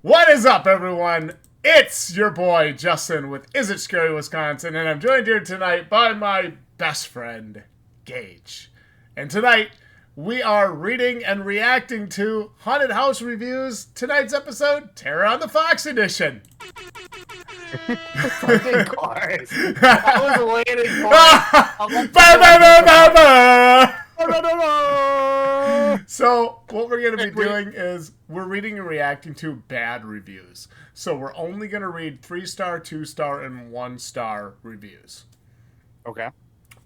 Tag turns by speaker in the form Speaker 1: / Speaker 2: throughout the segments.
Speaker 1: What is up, everyone? It's your boy, Justin, with Is It Scary, Wisconsin, and I'm joined here tonight by my best friend, Gage. And tonight, we are reading and reacting to Haunted House Reviews. Tonight's episode, Terror on the Fox Edition.
Speaker 2: Fucking course. I was waiting for it.
Speaker 1: So, what we're going to be doing is we're reading and reacting to bad reviews. So, we're only going to read 3-star, 2-star, and 1-star reviews.
Speaker 2: Okay.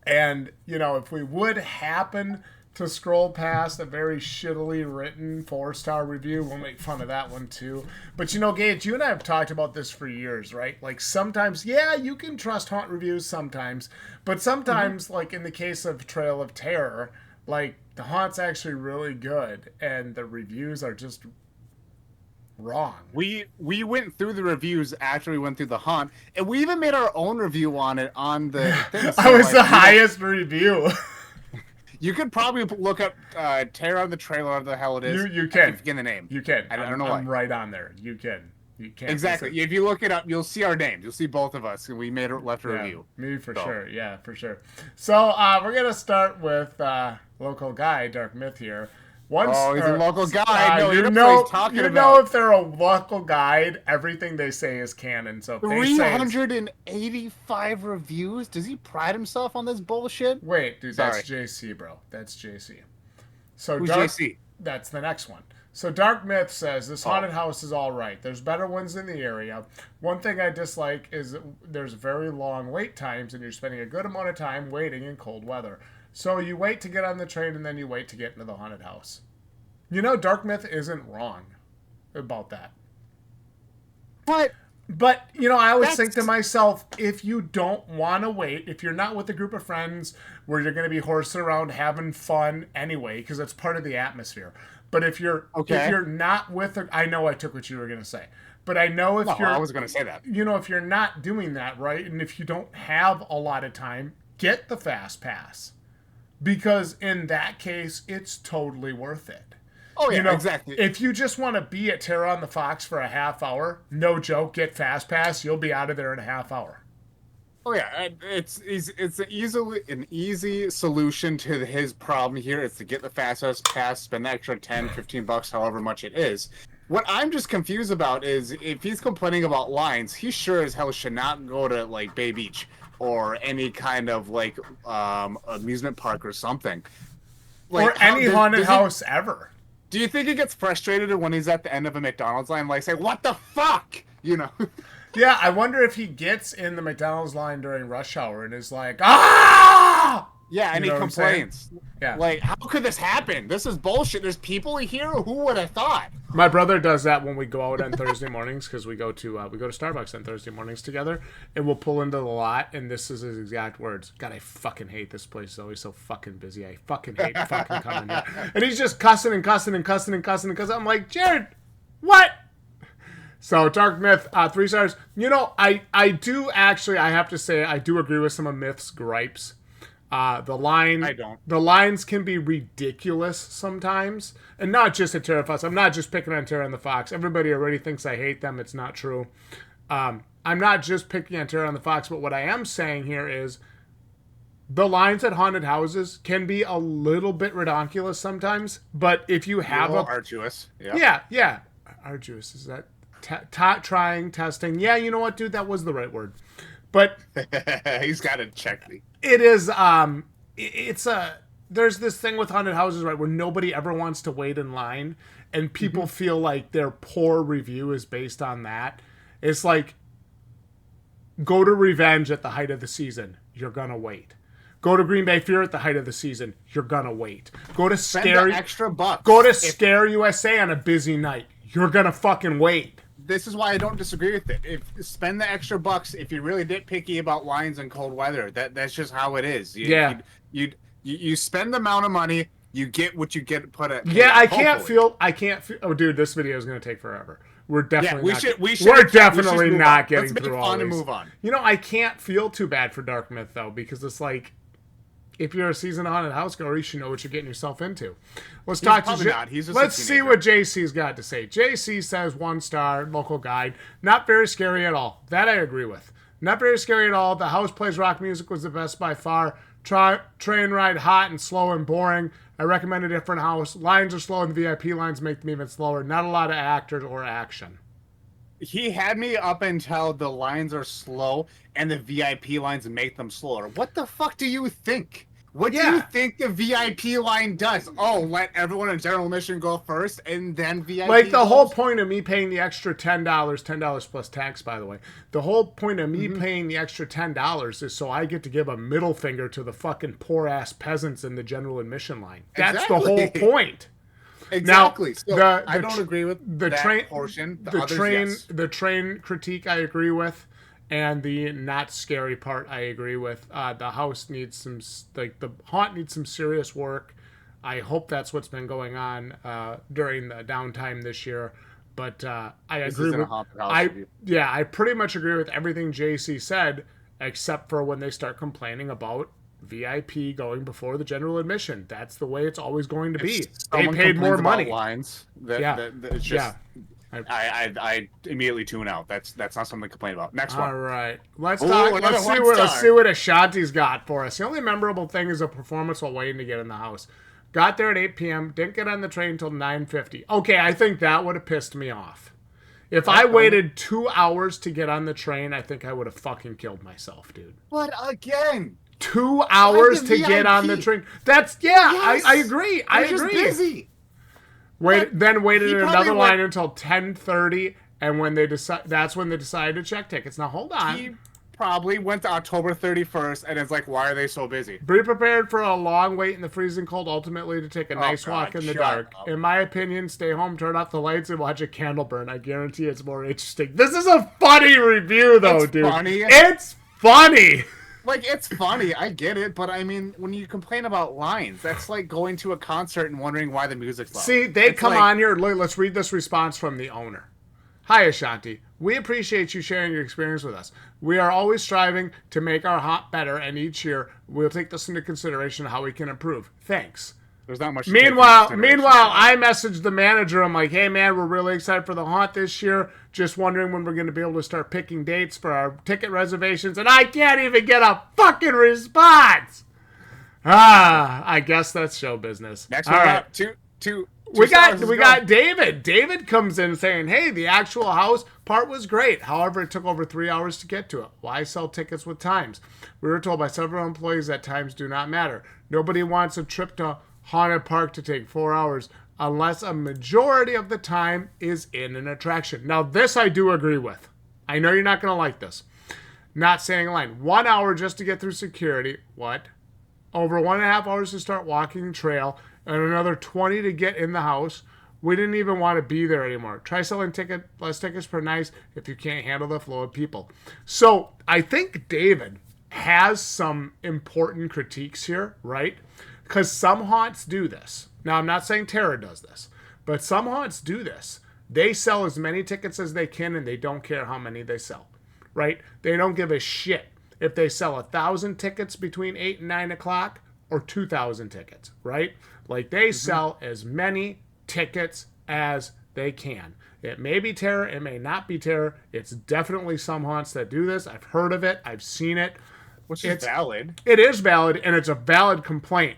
Speaker 1: And, you know, if we would happen to scroll past a very shittily written 4-star review, we'll make fun of that one too. But, you know, Gage, you and I have talked about this for years, right? Like, sometimes, yeah, you can trust haunt reviews sometimes. But sometimes, like in the case of Trail of Terror, like, the haunt's actually really good, and the reviews are just wrong.
Speaker 2: We went through the reviews after we went through the haunt, and we even made our own review on it on the thing. So
Speaker 1: I was the highest review.
Speaker 2: You could probably look up Terror on the Trailer, whatever the hell it is.
Speaker 1: You can.
Speaker 2: Forget the name.
Speaker 1: You can.
Speaker 2: I don't know why.
Speaker 1: I'm right on there. You can. You can.
Speaker 2: Exactly. If you look it up, you'll see our names. You'll see both of us, and we left a review.
Speaker 1: Me for sure. Yeah, for sure. So we're gonna start with local guy Dark Myth here.
Speaker 2: He's a local guide. No,
Speaker 1: you know, if they're a local guide, everything they say is canon. So
Speaker 2: 385 reviews. Does he pride himself on this bullshit?
Speaker 1: Wait, dude, that's JC, bro. That's JC. So
Speaker 2: who's JC?
Speaker 1: That's the next one. So Dark Myth says, this haunted house is all right. There's better ones in the area. One thing I dislike is that there's very long wait times, and you're spending a good amount of time waiting in cold weather. So you wait to get on the train, and then you wait to get into the haunted house. You know, Dark Myth isn't wrong about that.
Speaker 2: What?
Speaker 1: But, you know, I always think to myself, if you don't want to wait, if you're not with a group of friends where you're going to be horsing around having fun anyway, because it's part of the atmosphere. But if you're not with I know I took what you were going to say. But I know if you're...
Speaker 2: I was going to say that.
Speaker 1: You know, if you're not doing that, right, and if you don't have a lot of time, get the Fast Pass. Because in that case, it's totally worth it.
Speaker 2: Oh, yeah,
Speaker 1: you know,
Speaker 2: exactly.
Speaker 1: If you just want to be at Terror on the Fox for a half hour, no joke, get Fast Pass. You'll be out of there in a half hour.
Speaker 2: Oh, yeah. It's an easy solution to his problem here. It's to get the Fast Pass, spend the extra $10, $15, however much it is. What I'm just confused about is if he's complaining about lines, he sure as hell should not go to, like, Bay Beach or any kind of, like, amusement park or something.
Speaker 1: Like, or any haunted house ever.
Speaker 2: Do you think he gets frustrated when he's at the end of a McDonald's line, like, say, what the fuck? You know?
Speaker 1: Yeah, I wonder if he gets in the McDonald's line during rush hour and is like, ah!
Speaker 2: Yeah, and he complains.
Speaker 1: Yeah.
Speaker 2: Like, how could this happen? This is bullshit. There's people here. Who would have thought?
Speaker 1: My brother does that when we go out on Thursday mornings, because we go to Starbucks on Thursday mornings together, and we'll pull into the lot, and this is his exact words. God, I fucking hate this place. It's always so fucking busy. I fucking hate fucking coming here. And he's just cussing and cussing and cussing and cussing and cussing. I'm like, Jared, what? So, Dark Myth, 3 stars. You know, I do actually, I have to say, I do agree with some of Myth's gripes. I don't. The lines can be ridiculous sometimes. And not just at Terror Fox. I'm not just picking on Terror on the Fox. Everybody already thinks I hate them. It's not true. I'm not just picking on Terror on the Fox, but what I am saying here is the lines at haunted houses can be a little bit redonkulous sometimes. But if you have
Speaker 2: arduous.
Speaker 1: Yeah. Arduous. Is that trying, testing? Yeah, you know what, dude? That was the right word. But
Speaker 2: he's got to check me.
Speaker 1: It is there's this thing with haunted houses, right, where nobody ever wants to wait in line, and people feel like their poor review is based on that. It's like, go to Revenge at the height of the season, you're gonna wait. Go to Green Bay Fear at the height of the season, you're gonna wait. Go to Scare USA on a busy night, you're gonna fucking wait.
Speaker 2: This is why I don't disagree with it. Spend the extra bucks if you're really nitpicky about lines and cold weather. That's just how it is. You spend the amount of money, you get what you get. I can't feel.
Speaker 1: Oh, dude, this video is gonna take forever. We're definitely
Speaker 2: we're
Speaker 1: definitely not getting
Speaker 2: through all this. Let's move on.
Speaker 1: You know, I can't feel too bad for Dark Myth though, because it's like, if you're a seasoned haunted house goer, you should know what you're getting yourself into. Let's
Speaker 2: He's
Speaker 1: talk
Speaker 2: probably
Speaker 1: to
Speaker 2: not. He's just
Speaker 1: let's
Speaker 2: a
Speaker 1: see
Speaker 2: teenager.
Speaker 1: what JC's got to say. JC says 1 star, local guide. Not very scary at all. That I agree with. Not very scary at all. The house plays rock music was the best by far. Train ride hot and slow and boring. I recommend a different house. Lines are slow and the VIP lines make them even slower. Not a lot of actors or action.
Speaker 2: He had me up until the lines are slow and the VIP lines make them slower. What the fuck do you think? What do you think the VIP line does? Oh, let everyone in general admission go first and then VIP
Speaker 1: Like the
Speaker 2: goes?
Speaker 1: whole point of me paying the extra $10 plus tax, by the way. The whole point of me paying the extra $10 is so I get to give a middle finger to the fucking poor ass peasants in the general admission line. That's the whole point.
Speaker 2: Exactly.
Speaker 1: Now,
Speaker 2: so I don't agree with
Speaker 1: the
Speaker 2: that
Speaker 1: train
Speaker 2: portion.
Speaker 1: The train critique I agree with, and the not scary part I agree with. The house needs some the haunt needs some serious work. I hope that's what's been going on during the downtime this year. But I agree with I pretty much agree with everything JC said, except for when they start complaining about VIP going before the general admission. That's the way it's always going to be. They paid more money.
Speaker 2: Lines. It's just, I immediately tune out. That's not something to complain about. Next one.
Speaker 1: All right, let's talk. Let's see what Ashanti's got for us. The only memorable thing is a performance while waiting to get in the house. Got there at 8 p.m. Didn't get on the train until 9:50. Okay, I think that would have pissed me off. If I waited 2 hours to get on the train, I think I would have fucking killed myself, dude.
Speaker 2: But again,
Speaker 1: 2 hours to get on the train. That's
Speaker 2: Yes.
Speaker 1: I agree. I agree.
Speaker 2: Just busy.
Speaker 1: Waited another line until 10:30, and when that's when they decided to check tickets. Now hold on.
Speaker 2: He probably went to October 31st, and it's like, why are they so busy?
Speaker 1: Be prepared for a long wait in the freezing cold, ultimately to take a nice walk in the dark.
Speaker 2: Up.
Speaker 1: In my opinion, stay home, turn off the lights, and watch a candle burn. I guarantee it's more interesting. This is a funny review, though, dude.
Speaker 2: Funny.
Speaker 1: It's funny.
Speaker 2: Like, it's funny, I get it, but I mean, when you complain about lines, that's like going to a concert and wondering why the music's loud.
Speaker 1: See, it's come on here. Let's read this response from the owner. Hi, Ashanti. We appreciate you sharing your experience with us. We are always striving to make our haunt better, and each year we'll take this into consideration how we can improve. Thanks.
Speaker 2: There's not much.
Speaker 1: Meanwhile, I messaged the manager. I'm like, hey, man, we're really excited for the haunt this year. Just wondering when we're going to be able to start picking dates for our ticket reservations. And I can't even get a fucking response. I guess that's show business.
Speaker 2: Next
Speaker 1: All
Speaker 2: one,
Speaker 1: right.
Speaker 2: two.
Speaker 1: We got David. David comes in saying, hey, the actual house part was great. However, it took over 3 hours to get to it. Why sell tickets with times? We were told by several employees that times do not matter. Nobody wants a trip to Haunted Park to take 4 hours unless a majority of the time is in an attraction. Now, this I do agree with. I know you're not going to like this. Not saying a line. 1 hour just to get through security. What? Over 1.5 hours to start walking the trail, and another 20 to get in the house. We didn't even want to be there anymore. Try selling less tickets per night if you can't handle the flow of people. So I think David has some important critiques here, right? Because some haunts do this. Now, I'm not saying Terra does this, but some haunts do this. They sell as many tickets as they can, and they don't care how many they sell, right? They don't give a shit if they sell 1,000 tickets between 8 and 9 o'clock or 2,000 tickets, right? Like, they sell as many tickets as they can. It may be Terra, it may not be Terra. It's definitely some haunts that do this. I've heard of it. I've seen it.
Speaker 2: Which is valid.
Speaker 1: It is valid, and it's a valid complaint.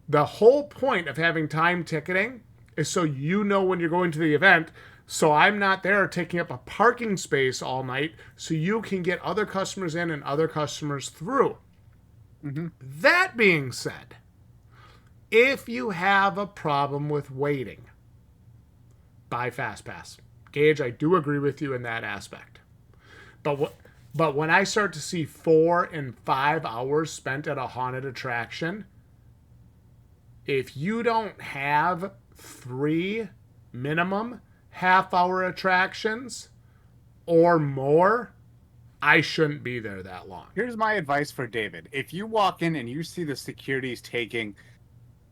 Speaker 1: The whole point of having time ticketing is so you know when you're going to the event, so I'm not there taking up a parking space all night, so you can get other customers in and other customers through. That being said, if you have a problem with waiting, buy FastPass. Gage, I do agree with you in that aspect. But when I start to see 4 and 5 hours spent at a haunted attraction, if you don't have 3 minimum half-hour attractions or more, I shouldn't be there that long.
Speaker 2: Here's my advice for David. If you walk in and you see the security's taking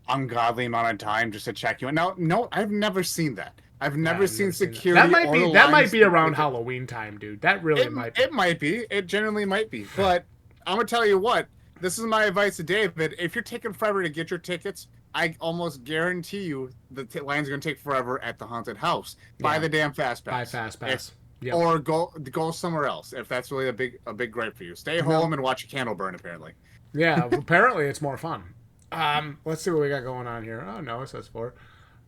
Speaker 2: ungodly amount of time just to check you in. Now, no, I've never seen that. I've never seen security.
Speaker 1: That might be around Halloween time, dude. That really might be.
Speaker 2: It might be. It generally might be. But I'm gonna tell you what. this is my advice to David. If you're taking forever to get your tickets, I almost guarantee you the line's going to take forever at the haunted house. Buy the damn fast pass.
Speaker 1: Buy fast pass.
Speaker 2: Yep. Or go somewhere else if that's really a big gripe for you. Stay home and watch a candle burn. Apparently.
Speaker 1: Yeah, apparently it's more fun. Let's see what we got going on here. Oh no, it says 4.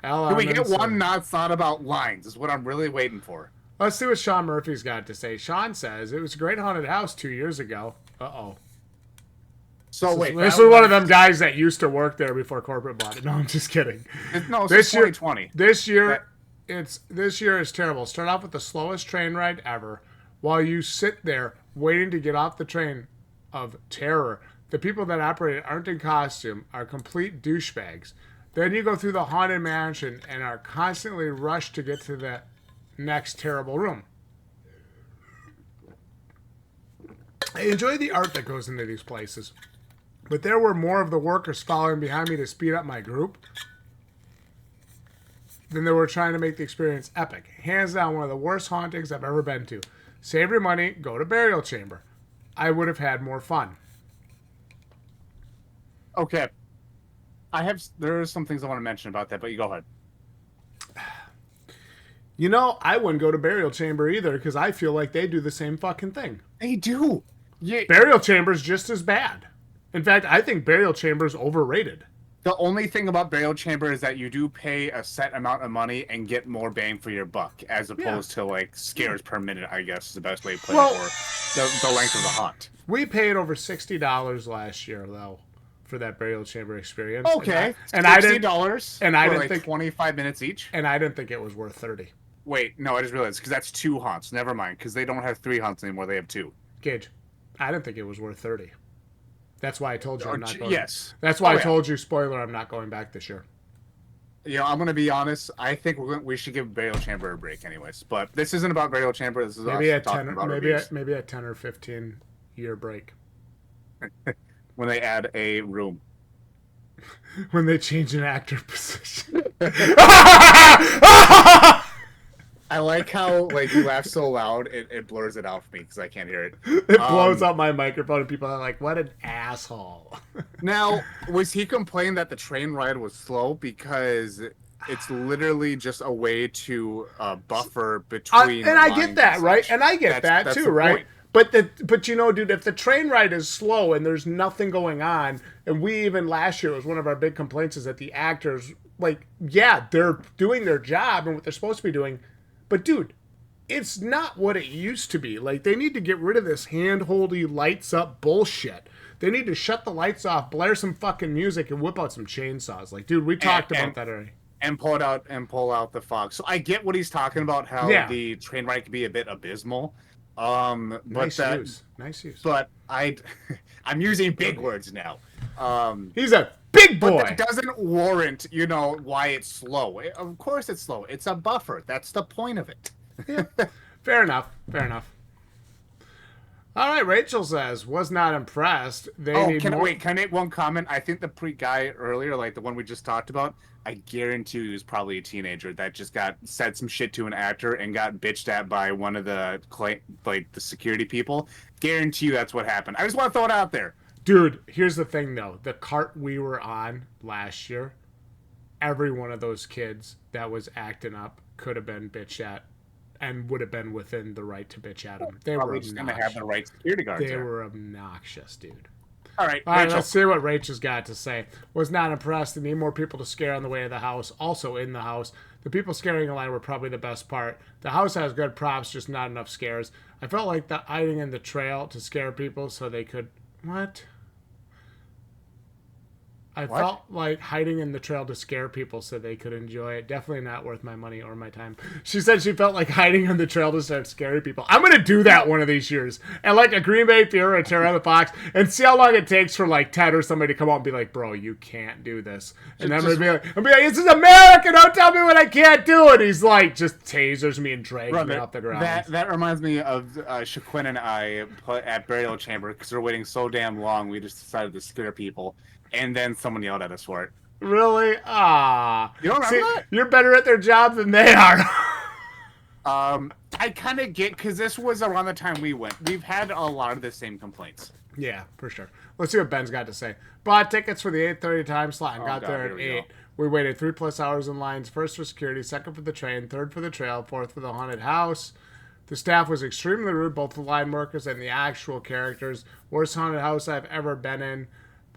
Speaker 2: Can we get one not thought about lines? Is what I'm really waiting for.
Speaker 1: Let's see what Sean Murphy's got to say. Sean says it was a great haunted house 2 years ago.
Speaker 2: So
Speaker 1: this is one of them guys that used to work there before corporate bought it. No, I'm just kidding.
Speaker 2: No, this 2020.
Speaker 1: This year is terrible. Start off with the slowest train ride ever, while you sit there waiting to get off the train of terror. The people that operate it aren't in costume, are complete douchebags. Then you go through the haunted mansion and are constantly rushed to get to the next terrible room. I enjoy the art that goes into these places, but there were more of the workers following behind me to speed up my group than they were trying to make the experience epic. Hands down, one of the worst hauntings I've ever been to. Save your money, go to Burial Chamber. I would have had more fun.
Speaker 2: Okay. There are some things I want to mention about that, but you go ahead.
Speaker 1: You know, I wouldn't go to Burial Chamber either because I feel like they do the same fucking thing.
Speaker 2: They do.
Speaker 1: Yeah. Burial Chamber's just as bad. In fact, I think Burial Chamber's overrated.
Speaker 2: The only thing about Burial Chamber is that you do pay a set amount of money and get more bang for your buck, as opposed to like scares per minute, I guess is the best way to play it, or the length of the hunt.
Speaker 1: We paid over $60 last year, though, for that Burial Chamber experience.
Speaker 2: Okay,
Speaker 1: and I
Speaker 2: didn't
Speaker 1: think
Speaker 2: 25 minutes each.
Speaker 1: And I didn't think it was worth 30.
Speaker 2: Wait, no, I just realized because that's 2 hunts. Never mind, because they don't have 3 hunts anymore; they have 2.
Speaker 1: Gage, I didn't think it was worth 30. That's why I told you I'm not going.
Speaker 2: Yes.
Speaker 1: That's why I told you, spoiler, I'm not going back this year.
Speaker 2: You know, I'm going to be honest. I think we should give Burial Chamber a break anyways. But this isn't about Burial Chamber. This is
Speaker 1: maybe
Speaker 2: us talking about reviews.
Speaker 1: Maybe a 10 or 15 year break.
Speaker 2: When they add a room.
Speaker 1: When they change an actor position.
Speaker 2: I like how you laugh so loud it blurs it out for me because I can't hear it.
Speaker 1: It blows up my microphone and people are like, "What an asshole!"
Speaker 2: Now, was he complaining that the train ride was slow because it's literally just a way to buffer between?
Speaker 1: And I get that, right? And I get that too, right? But you know, dude, if the train ride is slow and there's nothing going on, and we even last year, it was one of our big complaints is that the actors, they're doing their job and what they're supposed to be doing. But, dude, it's not what it used to be. Like, they need to get rid of this hand-holdy, lights-up bullshit. They need to shut the lights off, blare some fucking music, and whip out some chainsaws. Like, dude, we talked about that already.
Speaker 2: And pull out the fog. So I get what he's talking about, how the train ride can be a bit abysmal.
Speaker 1: Nice use.
Speaker 2: But I'm using big words now.
Speaker 1: He's a big boy.
Speaker 2: But that doesn't warrant, why it's slow. Of course it's slow. It's a buffer. That's the point of it.
Speaker 1: Yeah. Fair enough. All right, Rachel says, was not impressed.
Speaker 2: Can I make one comment? I think the guy earlier, like the one we just talked about, I guarantee he was probably a teenager that just said some shit to an actor and got bitched at by one of the the security people. Guarantee you that's what happened. I just want to throw it out there.
Speaker 1: Dude, here's the thing, though. The cart we were on last year, every one of those kids that was acting up could have been bitched at and would have been within the right to bitch at them. They were obnoxious.
Speaker 2: Just going to have the right security guards.
Speaker 1: They were obnoxious, dude.
Speaker 2: All right,
Speaker 1: let's see what Rachel's got to say. Was not impressed. They need more people to scare on the way of the house. Also in the house. The people scaring in line were probably the best part. The house has good props, just not enough scares. I felt like the hiding in the trail to scare people so they could... What? I felt like hiding in the trail to scare people so they could enjoy it. Definitely not worth my money or my time. She said she felt like hiding in the trail to start scaring people. I'm going to do that one of these years. And like a Green Bay Fear or a Terror on the Fox and see how long it takes for like Ted or somebody to come out and be like, bro, you can't do this. And I'm going to be like, this is America. Don't tell me what I can't do. And he's like, just tasers me and drags me off the ground.
Speaker 2: That reminds me of Shaquin and I at Burial Chamber because we're waiting so damn long. We just decided to scare people. And then someone yelled at us for it.
Speaker 1: Really? Ah.
Speaker 2: You don't remember that?
Speaker 1: You're better at their job than they are.
Speaker 2: I I kind of get, because this was around the time we went. We've had a lot of the same complaints.
Speaker 1: Yeah, for sure. Let's see what Ben's got to say. Bought tickets for the 8:30 time slot and got there at 8. We waited 3+ hours in lines. First for security, second for the train, third for the trail, fourth for the haunted house. The staff was extremely rude, both the line workers and the actual characters. Worst haunted house I've ever been in.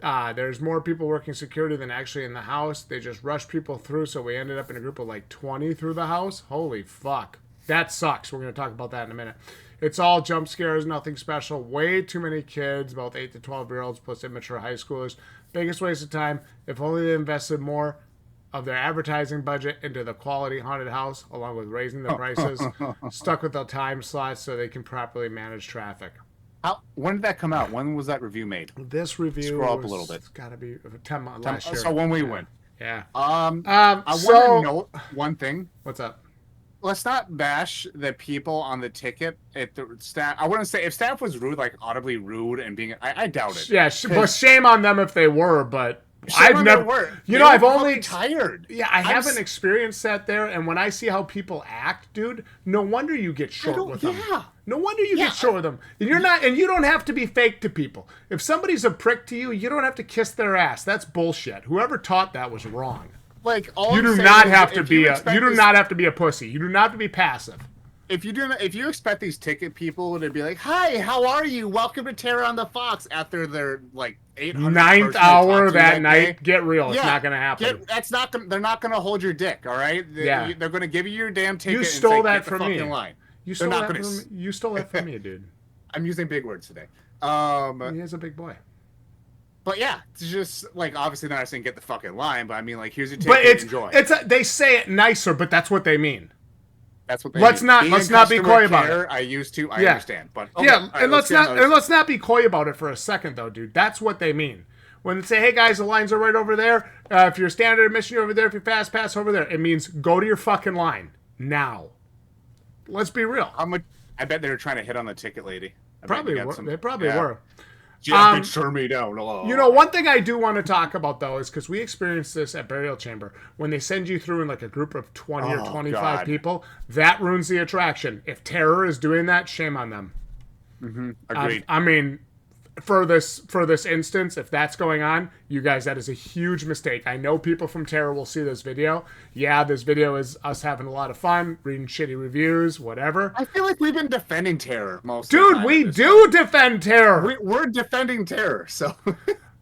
Speaker 1: There's more people working security than actually in the house. They just rushed people through, so we ended up in a group of like 20 through the house. Holy fuck. That sucks. We're going to talk about that in a minute. It's all jump scares, nothing special. Way too many kids, both 8 to 12-year-olds plus immature high schoolers. Biggest waste of time. If only they invested more of their advertising budget into the quality haunted house, along with raising the prices. Stuck with the time slots so they can properly manage traffic.
Speaker 2: When did that come out? When was that review made?
Speaker 1: This review
Speaker 2: scroll up a little bit.
Speaker 1: It's got to be 10 months last year.
Speaker 2: So when we went.
Speaker 1: Yeah.
Speaker 2: I want to note one thing.
Speaker 1: What's up?
Speaker 2: Let's not bash the people on the ticket at the staff. I wouldn't say if staff was rude, like audibly rude and being. I doubt it.
Speaker 1: Yeah, well, shame on them if they were, but I've never. I've only
Speaker 2: tired.
Speaker 1: Yeah, I haven't experienced that there, and when I see how people act, dude, no wonder you get short with them.
Speaker 2: Yeah.
Speaker 1: No wonder you get short with them. And you're not, and you don't have to be fake to people. If somebody's a prick to you, you don't have to kiss their ass. That's bullshit. Whoever taught that was wrong.
Speaker 2: Like all
Speaker 1: you do not have to be not have to be a pussy. You do not have to be passive.
Speaker 2: If you expect these ticket people to be like, "Hi, how are you? Welcome to Terror on the Fox," after their like 800
Speaker 1: 9th hour that night, get real. It's not going to happen.
Speaker 2: They're not going to hold your dick. All right. They're going to give you your damn ticket.
Speaker 1: You stole
Speaker 2: and say,
Speaker 1: that from me.
Speaker 2: Line.
Speaker 1: You stole that from me, dude.
Speaker 2: I'm using big words today.
Speaker 1: He is a big boy.
Speaker 2: But yeah, it's just like obviously they're not saying get the fucking line, but I mean like here's your ticket, enjoy.
Speaker 1: They say it nicer, but that's what they mean.
Speaker 2: That's what they
Speaker 1: let's
Speaker 2: mean.
Speaker 1: not be coy about it.
Speaker 2: I understand, but
Speaker 1: okay, and let's not be coy about it for a second though, dude. That's what they mean. When they say, "Hey guys, the lines are right over there. If you're standard admission, you're over there. If you're fast pass, over there," it means go to your fucking line now. Let's be real.
Speaker 2: I bet they were trying to hit on the ticket lady.
Speaker 1: They probably were.
Speaker 2: Just turn me down.
Speaker 1: You know, one thing I do want to talk about, though, is because we experienced this at Burial Chamber. When they send you through in like a group of 20 or 25 people, that ruins the attraction. If Terror is doing that, shame on them.
Speaker 2: Mm-hmm. Agreed.
Speaker 1: I mean, for this instance, if that's going on, you guys, that is a huge mistake. I know people from Terror will see this video. Yeah, this video is us having a lot of fun, reading shitty reviews, whatever.
Speaker 2: I feel like we've been defending Terror most of the time.
Speaker 1: Dude, we do defend Terror.
Speaker 2: We're defending Terror, so.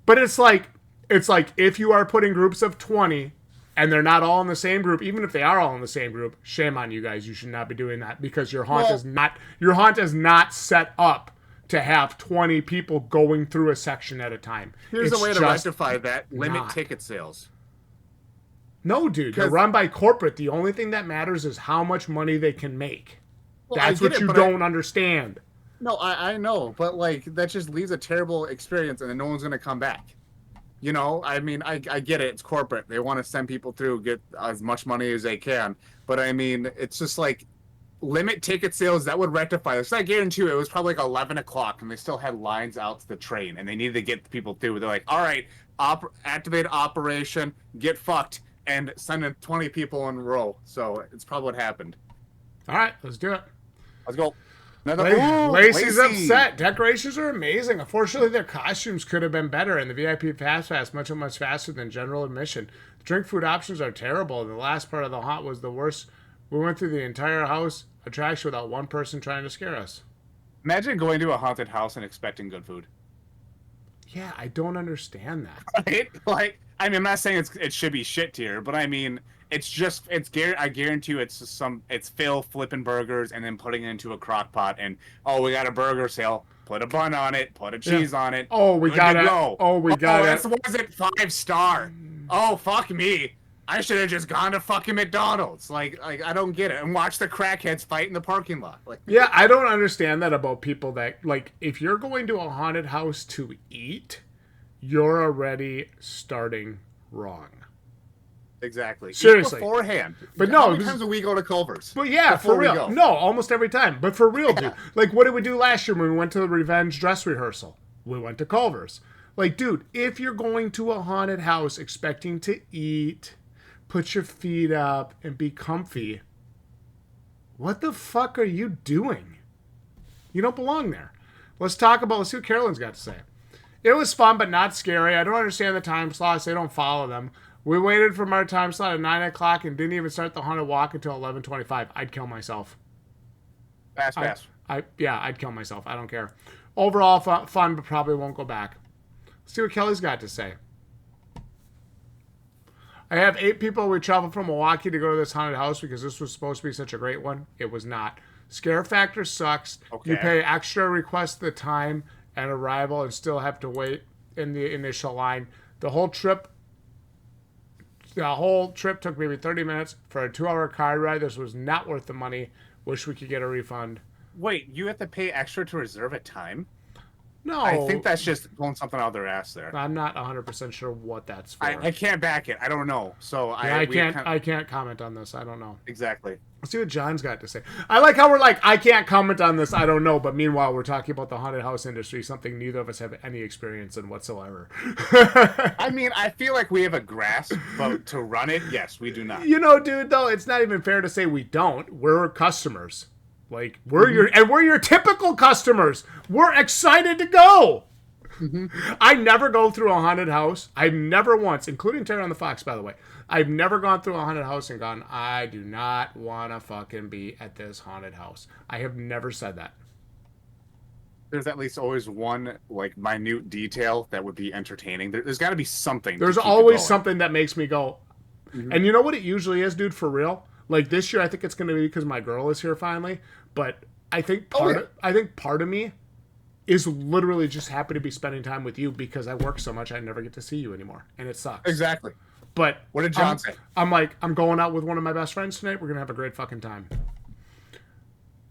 Speaker 1: But it's like if you are putting groups of 20 and they're not all in the same group, even if they are all in the same group, shame on you guys. You should not be doing that because your haunt is not set up to have 20 people going through a section at a time.
Speaker 2: Here's a way to rectify that. Limit ticket sales.
Speaker 1: No, dude. They're run by corporate. The only thing that matters is how much money they can make. Well, that's what you don't understand.
Speaker 2: No, I know. But, like, that just leaves a terrible experience and then no one's going to come back. You know? I mean, I get it. It's corporate. They want to send people through, get as much money as they can. But, I mean, it's just like... Limit ticket sales, that would rectify this. I guarantee you it was probably like 11 o'clock and they still had lines out to the train and they needed to get the people through. They're like, all right, activate operation, get fucked, and send in 20 people in a row. So it's probably what happened.
Speaker 1: All right, let's do it.
Speaker 2: Let's go.
Speaker 1: Lacey's upset. Decorations are amazing. Unfortunately, their costumes could have been better, and the VIP Fast Pass much faster than general admission. The drink food options are terrible, and the last part of the haunt was the worst. We went through the entire house attraction without one person trying to scare us.
Speaker 2: Imagine going to a haunted house and expecting good food.
Speaker 1: Yeah, I don't understand that.
Speaker 2: Right? Like, I mean, I'm not saying it should be shit tier, but I mean, I guarantee you it's Phil flipping burgers and then putting it into a crock pot and, oh, we got a burger sale. Put a bun on it. Put a cheese on it.
Speaker 1: Oh, we got it. Oh, we got it.
Speaker 2: Was it 5-star? Oh, fuck me. I should have just gone to fucking McDonald's. Like I don't get it. And watch the crackheads fight in the parking lot. Like,
Speaker 1: yeah, I don't understand that about people that, like, if you're going to a haunted house to eat, you're already starting wrong.
Speaker 2: Exactly.
Speaker 1: Seriously.
Speaker 2: Eat beforehand.
Speaker 1: But
Speaker 2: how many times do we go to Culver's?
Speaker 1: But yeah, for real. No, almost every time. But for real, dude. Like, what did we do last year when we went to the Revenge dress rehearsal? We went to Culver's. Like, dude, if you're going to a haunted house expecting to eat... Put your feet up and be comfy. What the fuck are you doing? You don't belong there. Let's see what Carolyn's got to say. It was fun, but not scary. I don't understand the time slots. They don't follow them. We waited for our time slot at 9 o'clock and didn't even start the haunted walk until 11:25. I'd kill myself.
Speaker 2: Pass.
Speaker 1: I'd kill myself. I don't care. Overall, fun, but probably won't go back. Let's see what Kelly's got to say. I have 8 people. We traveled from Milwaukee to go to this haunted house because this was supposed to be such a great one. It was not. Scare factor sucks. Okay. You pay extra, request the time and arrival, and still have to wait in the initial line. The whole trip took maybe 30 minutes for a 2-hour car ride. This was not worth the money. Wish we could get a refund.
Speaker 2: Wait, you have to pay extra to reserve a time?
Speaker 1: No.
Speaker 2: I think that's just pulling something out of their ass there.
Speaker 1: I'm not 100% sure what that's for.
Speaker 2: I can't back it. I don't know. So
Speaker 1: I can't comment on this. I don't know.
Speaker 2: Exactly.
Speaker 1: Let's see what John's got to say. I like how we're like, I can't comment on this. I don't know. But meanwhile, we're talking about the haunted house industry, something neither of us have any experience in whatsoever.
Speaker 2: I mean, I feel like we have a grasp, but to run it, yes, we do not.
Speaker 1: You know, dude, though, it's not even fair to say we don't. We're customers. Like, we're your typical customers. We're excited to go. Mm-hmm. I never go through a haunted house. I've never once, including Terror on the Fox, by the way, I've never gone through a haunted house and gone, I do not want to fucking be at this haunted house. I have never said that.
Speaker 2: There's at least always one, like, minute detail that would be entertaining. There's got to be something.
Speaker 1: There's always something that makes me go. Mm-hmm. And you know what it usually is, dude, for real? Like, this year, I think it's going to be because my girl is here finally. But I think part of me is literally just happy to be spending time with you because I work so much I never get to see you anymore, and it sucks.
Speaker 2: Exactly.
Speaker 1: But
Speaker 2: what did John say?
Speaker 1: I'm going out with one of my best friends tonight. We're gonna have a great fucking time.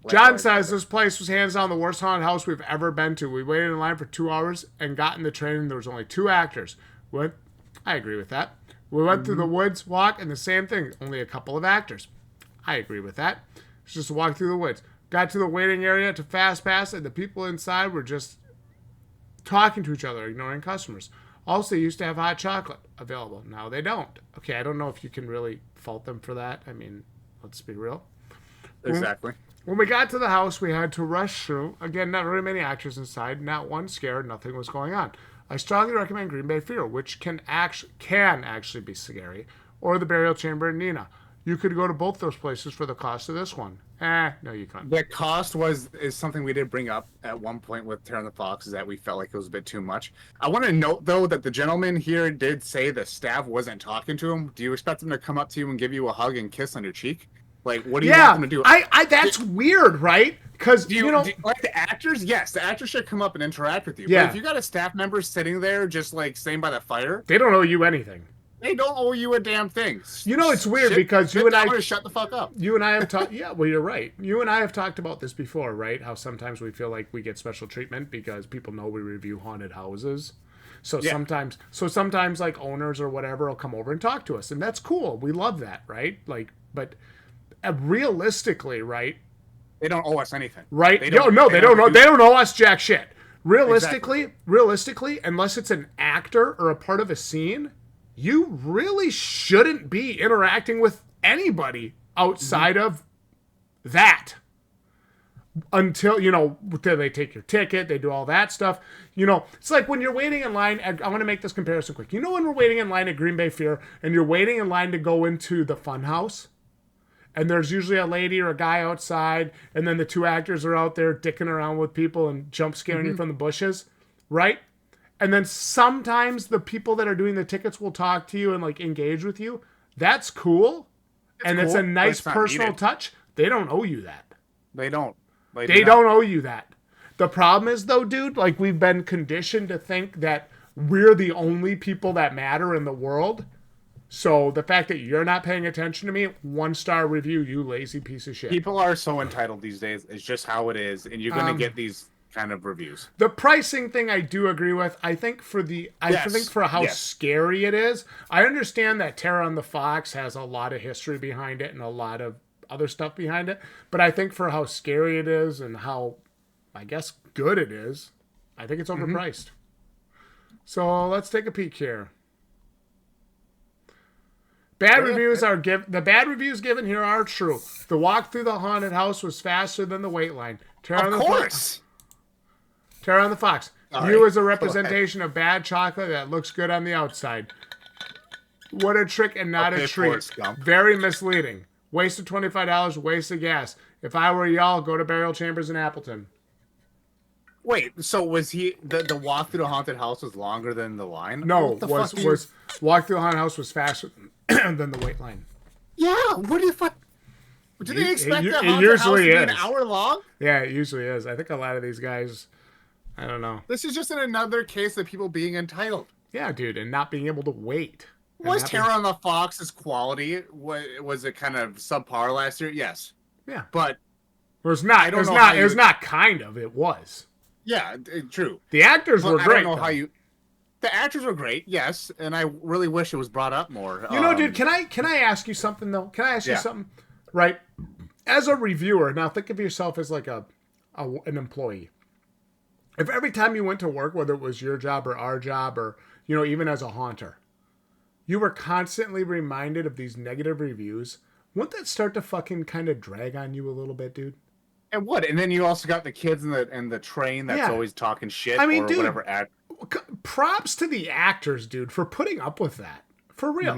Speaker 1: John says this place was hands down the worst haunted house we've ever been to. We waited in line for 2 hours and got in the train. And there was only 2 actors. I agree with that. We went through the woods walk and the same thing. Only a couple of actors. I agree with that. It's just a walk through the woods. Got to the waiting area to Fast Pass, and the people inside were just talking to each other, ignoring customers. Also, they used to have hot chocolate available. Now they don't. Okay, I don't know if you can really fault them for that. I mean, let's be real.
Speaker 2: Exactly.
Speaker 1: When we got to the house, we had to rush through. Again, not very many actors inside. Not one scared. Nothing was going on. I strongly recommend Green Bay Fear, which can actually be scary, or the Burial Chamber in Neenah. You could go to both those places for the cost of this one. No, you can't.
Speaker 2: The cost is something we did bring up at one point with Terror on the Fox, is that we felt like it was a bit too much. I want to note, though, that the gentleman here did say the staff wasn't talking to him. Do you expect them to come up to you and give you a hug and kiss on your cheek? Like, what do you want them to do?
Speaker 1: That's weird, right? Because, do you
Speaker 2: like the actors? Yes, the actors should come up and interact with you.
Speaker 1: Yeah.
Speaker 2: But if you got a staff member sitting there just, like, staying by the fire...
Speaker 1: They don't owe you anything.
Speaker 2: They don't owe you a damn thing.
Speaker 1: You know, it's weird because you and I
Speaker 2: shut the fuck up.
Speaker 1: You and I have talked. Yeah, well, you're right. You and I have talked about this before, right? How sometimes we feel like we get special treatment because people know we review haunted houses. So sometimes like owners or whatever will come over and talk to us, and that's cool. We love that, right? Like, but realistically, right?
Speaker 2: They don't owe us anything,
Speaker 1: right? They don't owe us jack shit. Realistically, unless it's an actor or a part of a scene. You really shouldn't be interacting with anybody outside of that until, they take your ticket, they do all that stuff. It's like when you're waiting in line, I want to make this comparison quick. When we're waiting in line at Green Bay Fair and you're waiting in line to go into the fun house and there's usually a lady or a guy outside and then the 2 actors are out there dicking around with people and jump scaring you from the bushes, right? And then sometimes the people that are doing the tickets will talk to you and like engage with you. That's cool. It's a nice personal touch. They don't owe you that.
Speaker 2: They don't.
Speaker 1: They don't owe you that. The problem is though, dude, like we've been conditioned to think that we're the only people that matter in the world. So the fact that you're not paying attention to me, 1-star review, you lazy piece of shit.
Speaker 2: People are so entitled these days. It's just how it is. And you're going to get these kind of reviews.
Speaker 1: The pricing thing I do agree with. I think for how scary it is, I understand that Terror on the Fox has a lot of history behind it and a lot of other stuff behind it, but I think for how scary it is and how, I guess, good it is, I think it's overpriced. So let's take a peek here. Bad reviews are the bad reviews given here are true. The walk through the haunted house was faster than the wait line.
Speaker 2: Of course.
Speaker 1: Tara on the Fox.
Speaker 2: All
Speaker 1: You
Speaker 2: right.
Speaker 1: is a representation of bad chocolate that looks good on the outside. What a trick and not a treat.
Speaker 2: Forrest Gump.
Speaker 1: Very misleading. Waste of $25, waste of gas. If I were y'all, go to Burial Chambers in Appleton.
Speaker 2: Wait, so was he the walk through the haunted house was longer than the line?
Speaker 1: No,
Speaker 2: What the
Speaker 1: was
Speaker 2: fuck do you-
Speaker 1: walk through the haunted house was faster than the wait line.
Speaker 2: Yeah, what the fuck? Do they expect
Speaker 1: it
Speaker 2: that haunted
Speaker 1: usually
Speaker 2: house to be
Speaker 1: is.
Speaker 2: an hour long?
Speaker 1: Yeah, it usually is. I think a lot of these guys, I don't know.
Speaker 2: This is just another case of people being entitled.
Speaker 1: Yeah, dude, and not being able to wait. And
Speaker 2: Was
Speaker 1: not
Speaker 2: Terror on the Fox's quality was it kind of subpar last year? Yes,
Speaker 1: Yeah,
Speaker 2: but
Speaker 1: it was not. It
Speaker 2: don't
Speaker 1: was
Speaker 2: know
Speaker 1: not.
Speaker 2: how
Speaker 1: It
Speaker 2: you
Speaker 1: was
Speaker 2: would-
Speaker 1: not kind of. It was.
Speaker 2: yeah, true.
Speaker 1: The actors
Speaker 2: But
Speaker 1: were
Speaker 2: I
Speaker 1: great.
Speaker 2: don't know how
Speaker 1: though.
Speaker 2: you. The actors were great, yes, and I really wish it was brought up more.
Speaker 1: You know, dude, can I ask you something though? Can I ask you
Speaker 2: Yeah.
Speaker 1: something? Right. As a reviewer, now think of yourself as like an employee. If every time you went to work, whether it was your job or our job, or even as a haunter, you were constantly reminded of these negative reviews, wouldn't that start to fucking kind of drag on you a little bit, dude?
Speaker 2: And what? And then you also got the kids in the train that's
Speaker 1: Yeah.
Speaker 2: always talking shit
Speaker 1: I mean,
Speaker 2: or
Speaker 1: dude,
Speaker 2: whatever.
Speaker 1: Props to the actors, dude, for putting up with that. For real.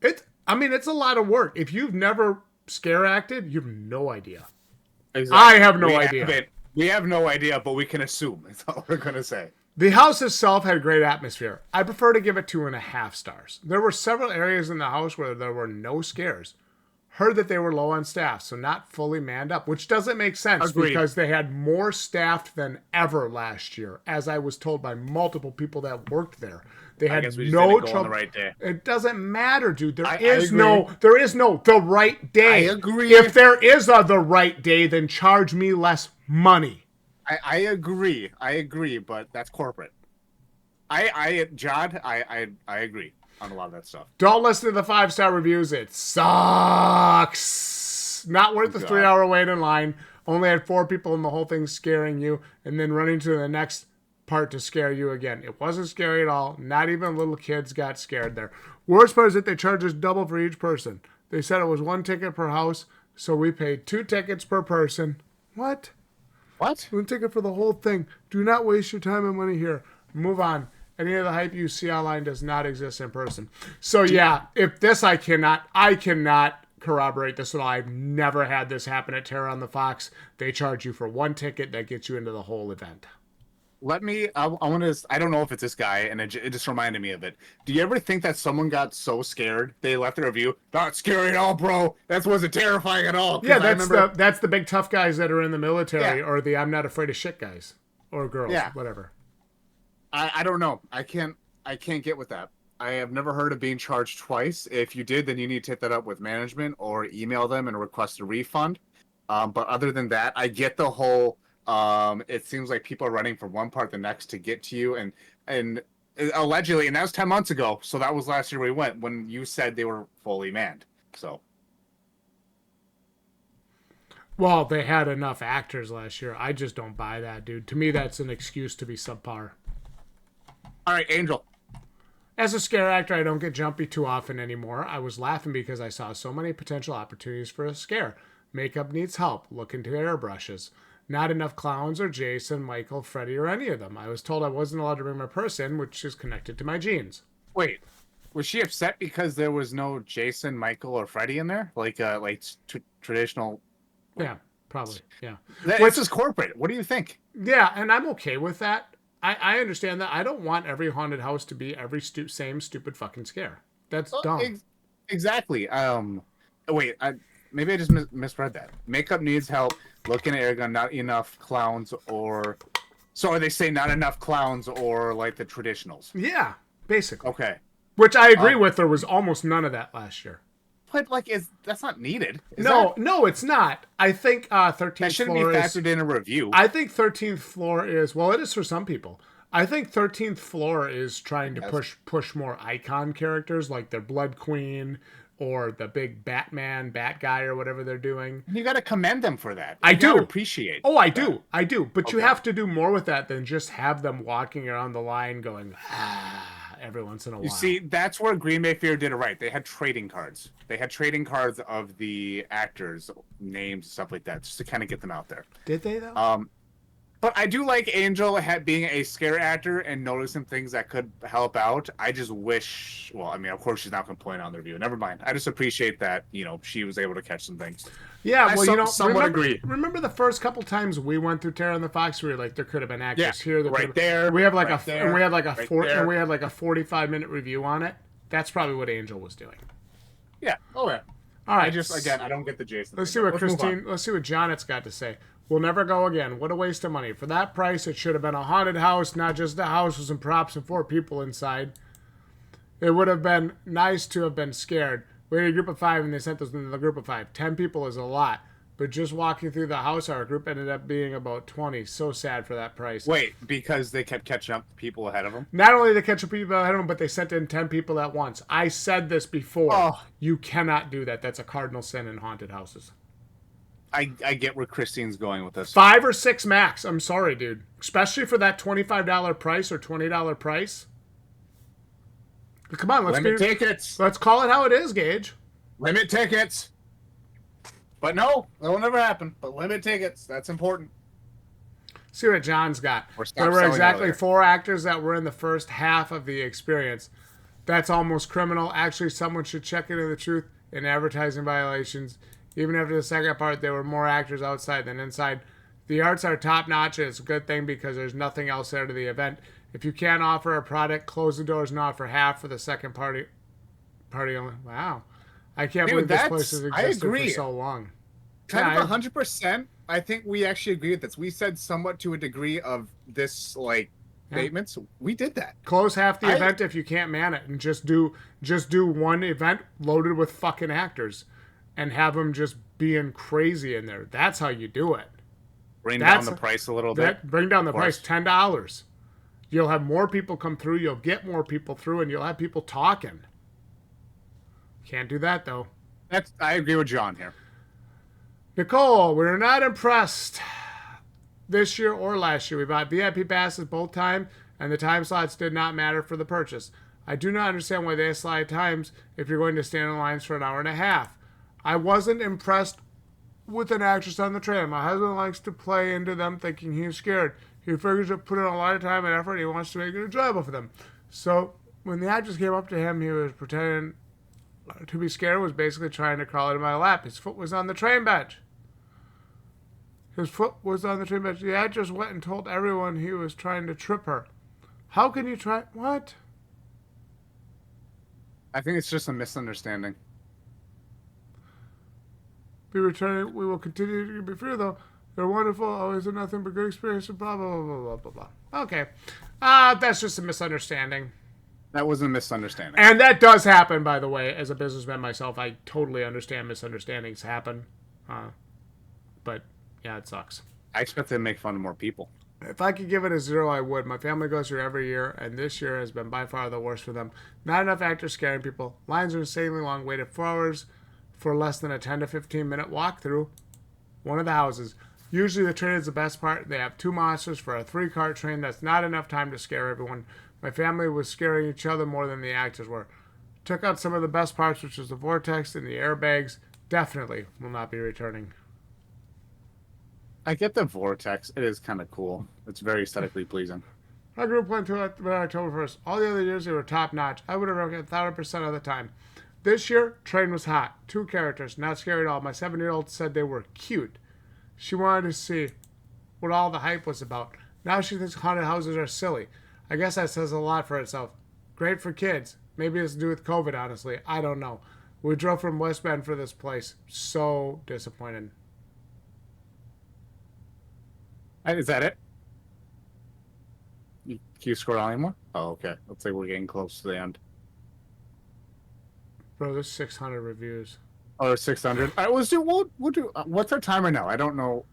Speaker 2: Mm-hmm.
Speaker 1: It's a lot of work. If you've never scare acted, you have no idea.
Speaker 2: Exactly.
Speaker 1: I have no idea.
Speaker 2: We have no idea, but we can assume. That's all we're gonna say.
Speaker 1: The house itself had great atmosphere. I prefer to give it 2.5 stars. There were several areas in the house where there were no scares. Heard that they were low on staff, so not fully manned up, which doesn't make sense
Speaker 2: Agreed.
Speaker 1: because they had more staff than ever last year, as I was told by multiple people that worked there. They had
Speaker 2: guess we just
Speaker 1: no
Speaker 2: didn't go on
Speaker 1: trouble.
Speaker 2: the right day.
Speaker 1: It doesn't matter, dude.
Speaker 2: I
Speaker 1: There is
Speaker 2: agree.
Speaker 1: no the right day.
Speaker 2: I agree.
Speaker 1: If there is the right day, then charge me less money.
Speaker 2: I agree, but that's corporate. John, I agree on a lot of that stuff.
Speaker 1: Don't listen to the 5-star reviews. It sucks. Not worth the
Speaker 2: God.
Speaker 1: 3-hour wait in line. Only had 4 people in the whole thing scaring you, and then running to the next part to scare you again. It wasn't scary at all. Not even little kids got scared there. Worst part is that they charge us double for each person. They said it was 1 ticket per house, so we paid 2 tickets per person. What?
Speaker 2: What?
Speaker 1: 1 ticket for the whole thing. Do not waste your time and money here. Move on. Any of the hype you see online does not exist in person. So yeah, if this I cannot corroborate this at all. I've never had this happen at Terror on the Fox. They charge you for 1 ticket that gets you into the whole event.
Speaker 2: I want to. I don't know if it's this guy, and it just reminded me of it. Do you ever think that someone got so scared they left a review? Not scary at all, bro. That wasn't terrifying at all. 'Cause
Speaker 1: Yeah,
Speaker 2: I remember,
Speaker 1: that's the big tough guys that are in the military,
Speaker 2: Yeah.
Speaker 1: or the I'm not afraid of shit guys, or girls,
Speaker 2: Yeah.
Speaker 1: whatever.
Speaker 2: I don't know. I can't get with that. I have never heard of being charged twice. If you did, then you need to take that up with management or email them and request a refund. But other than that, I get the whole. It seems like people are running from one part to the next to get to you, and allegedly, and that was 10 months ago. So that was last year we went when you said they were fully manned. So
Speaker 1: Well, they had enough actors last year. I just don't buy that, dude. To me, that's an excuse to be subpar.
Speaker 2: all right, Angel.
Speaker 1: As a scare actor, I don't get jumpy too often anymore. I was laughing because I saw so many potential opportunities for a scare. Makeup needs help. Look into airbrushes. Not enough clowns or Jason, Michael, Freddy, or any of them. I was told I wasn't allowed to bring my purse in, which is connected to my jeans.
Speaker 2: Wait, was she upset because there was no Jason, Michael, or Freddy in there? Like traditional.
Speaker 1: Yeah, probably. Yeah.
Speaker 2: This is corporate. What do you think?
Speaker 1: Yeah, and I'm okay with that. I understand that. I don't want every haunted house to be every same stupid fucking scare. That's dumb.
Speaker 2: Exactly. Wait. Maybe I just misread that. Makeup needs help. Look in air gun. Not enough clowns, or so are they saying? Not enough clowns, or like the traditionals.
Speaker 1: Yeah, basically.
Speaker 2: Okay.
Speaker 1: Which I agree with. There was almost none of that last year.
Speaker 2: But like, that's not needed?
Speaker 1: No, it's not. I think 13th
Speaker 2: That shouldn't be
Speaker 1: floor
Speaker 2: factored in a review.
Speaker 1: I think 13th floor is, well, it is for some people. I think 13th floor is trying to push more icon characters like their Blood Queen or the big Batman, Bat Guy, or whatever they're doing.
Speaker 2: You got to commend them for that.
Speaker 1: I do
Speaker 2: appreciate.
Speaker 1: Oh, I do. But you have to do more with that than just have them walking around the line going, ah. every once in a while.
Speaker 2: You see, that's where Green Bay Fear did it right. They had trading cards. They had trading cards of the actors' names, stuff like that, just to kind of get them out there.
Speaker 1: Did they though?
Speaker 2: But I do like Angel being a scare actor and noticing things that could help out. I just wish, well, I mean, of course she's not going to point on the review. Never mind. I just appreciate that, she was able to catch some things.
Speaker 1: Yeah, well,
Speaker 2: somewhat agree.
Speaker 1: Remember the first couple times we went through Terror on the Fox, we were like, there could have been actors here.
Speaker 2: There.
Speaker 1: We have like and we had like a 45-minute review on it. That's probably what Angel was doing.
Speaker 2: Yeah. Oh yeah.
Speaker 1: All right.
Speaker 2: I don't get the Jason.
Speaker 1: Let's see what Jonnett's got to say. We'll never go again. What a waste of money. For that price, it should have been a haunted house, not just a house with some props and 4 people inside. It would have been nice to have been scared. We had a group of 5 and they sent us into the group of 5. 10 people is a lot. But just walking through the house, our group ended up being about 20. So sad for that price.
Speaker 2: Wait, because they kept catching up people ahead of them?
Speaker 1: Not only did they catch up people ahead of them, but they sent in 10 people at once. I said this before.
Speaker 2: Oh.
Speaker 1: You cannot do that. That's a cardinal sin in haunted houses.
Speaker 2: I get where Christine's going with this.
Speaker 1: 5 or 6 max. I'm sorry, dude. Especially for that $25 price or $20 price. Come on,
Speaker 2: limit tickets.
Speaker 1: Let's call it how it is, Gage.
Speaker 2: Limit tickets. But no, that will never happen. But limit tickets. That's important.
Speaker 1: See what John's got. There were exactly 4 actors that were in the first half of the experience. That's almost criminal. Actually, someone should check into the truth in advertising violations. Even after the second part, there were more actors outside than inside. The arts are top-notch, and it's a good thing because there's nothing else there to the event. If you can't offer a product, close the doors and offer half for the second party only. Wow. I can't believe this place has existed for so long.
Speaker 2: Kind of 100%. I think we actually agree with this. We said somewhat to a degree of this, statements. We did that.
Speaker 1: Close half the event if you can't man it, and just do one event loaded with fucking actors. And have them just being crazy in there. That's how you do it.
Speaker 2: Bring down the price a little bit.
Speaker 1: Bring down the price, $10. You'll have more people come through. You'll get more people through, and you'll have people talking. Can't do that, though.
Speaker 2: I agree with John here.
Speaker 1: Nicole, we're not impressed this year or last year. We bought VIP passes both times, and the time slots did not matter for the purchase. I do not understand why they slide times if you're going to stand in lines for an hour and a half. I wasn't impressed with an actress on the train. My husband likes to play into them thinking he's scared. He figures to put in a lot of time and effort and he wants to make it enjoyable for them. So when the actress came up to him, he was pretending to be scared, was basically trying to crawl into my lap. His foot was on the train bench. The actress went and told everyone he was trying to trip her. How can you try? What?
Speaker 2: I think it's just a misunderstanding.
Speaker 1: We will continue to be free, though. They're wonderful. Always do nothing but good experience. Blah, blah, blah, blah, blah, blah. Okay. That's just a misunderstanding.
Speaker 2: That was a misunderstanding.
Speaker 1: And that does happen, by the way. As a businessman myself, I totally understand misunderstandings happen. But, yeah, it sucks.
Speaker 2: I expect to make fun of more people.
Speaker 1: If I could give it a 0, I would. My family goes here every year, and this year has been by far the worst for them. Not enough actors scaring people. Lines are insanely long. Waited 4 hours for less than a 10 to 15 minute walk through one of the houses. Usually the train is the best part. They have 2 monsters for a 3-car train. That's not enough time to scare everyone. My family was scaring each other more than the actors were. Took out some of the best parts, which was the vortex and the airbags. Definitely will not be returning.
Speaker 2: I get the vortex. It is kind of cool. It's very aesthetically pleasing.
Speaker 1: Our group went to it October 1st. All the other years they were top notch. I would have recommended 1,000% of the time. This year, train was hot. 2 characters, not scary at all. My 7-year-old said they were cute. She wanted to see what all the hype was about. Now she thinks haunted houses are silly. I guess that says a lot for itself. Great for kids. Maybe it's to do with COVID, honestly. I don't know. We drove from West Bend for this place. So disappointed.
Speaker 2: Is that it? Can you scroll down anymore? Oh, okay. Looks like we're getting close to the end.
Speaker 1: Bro, there's 600 reviews.
Speaker 2: Oh, 600. All right, we'll do. What's our timer now? I don't know.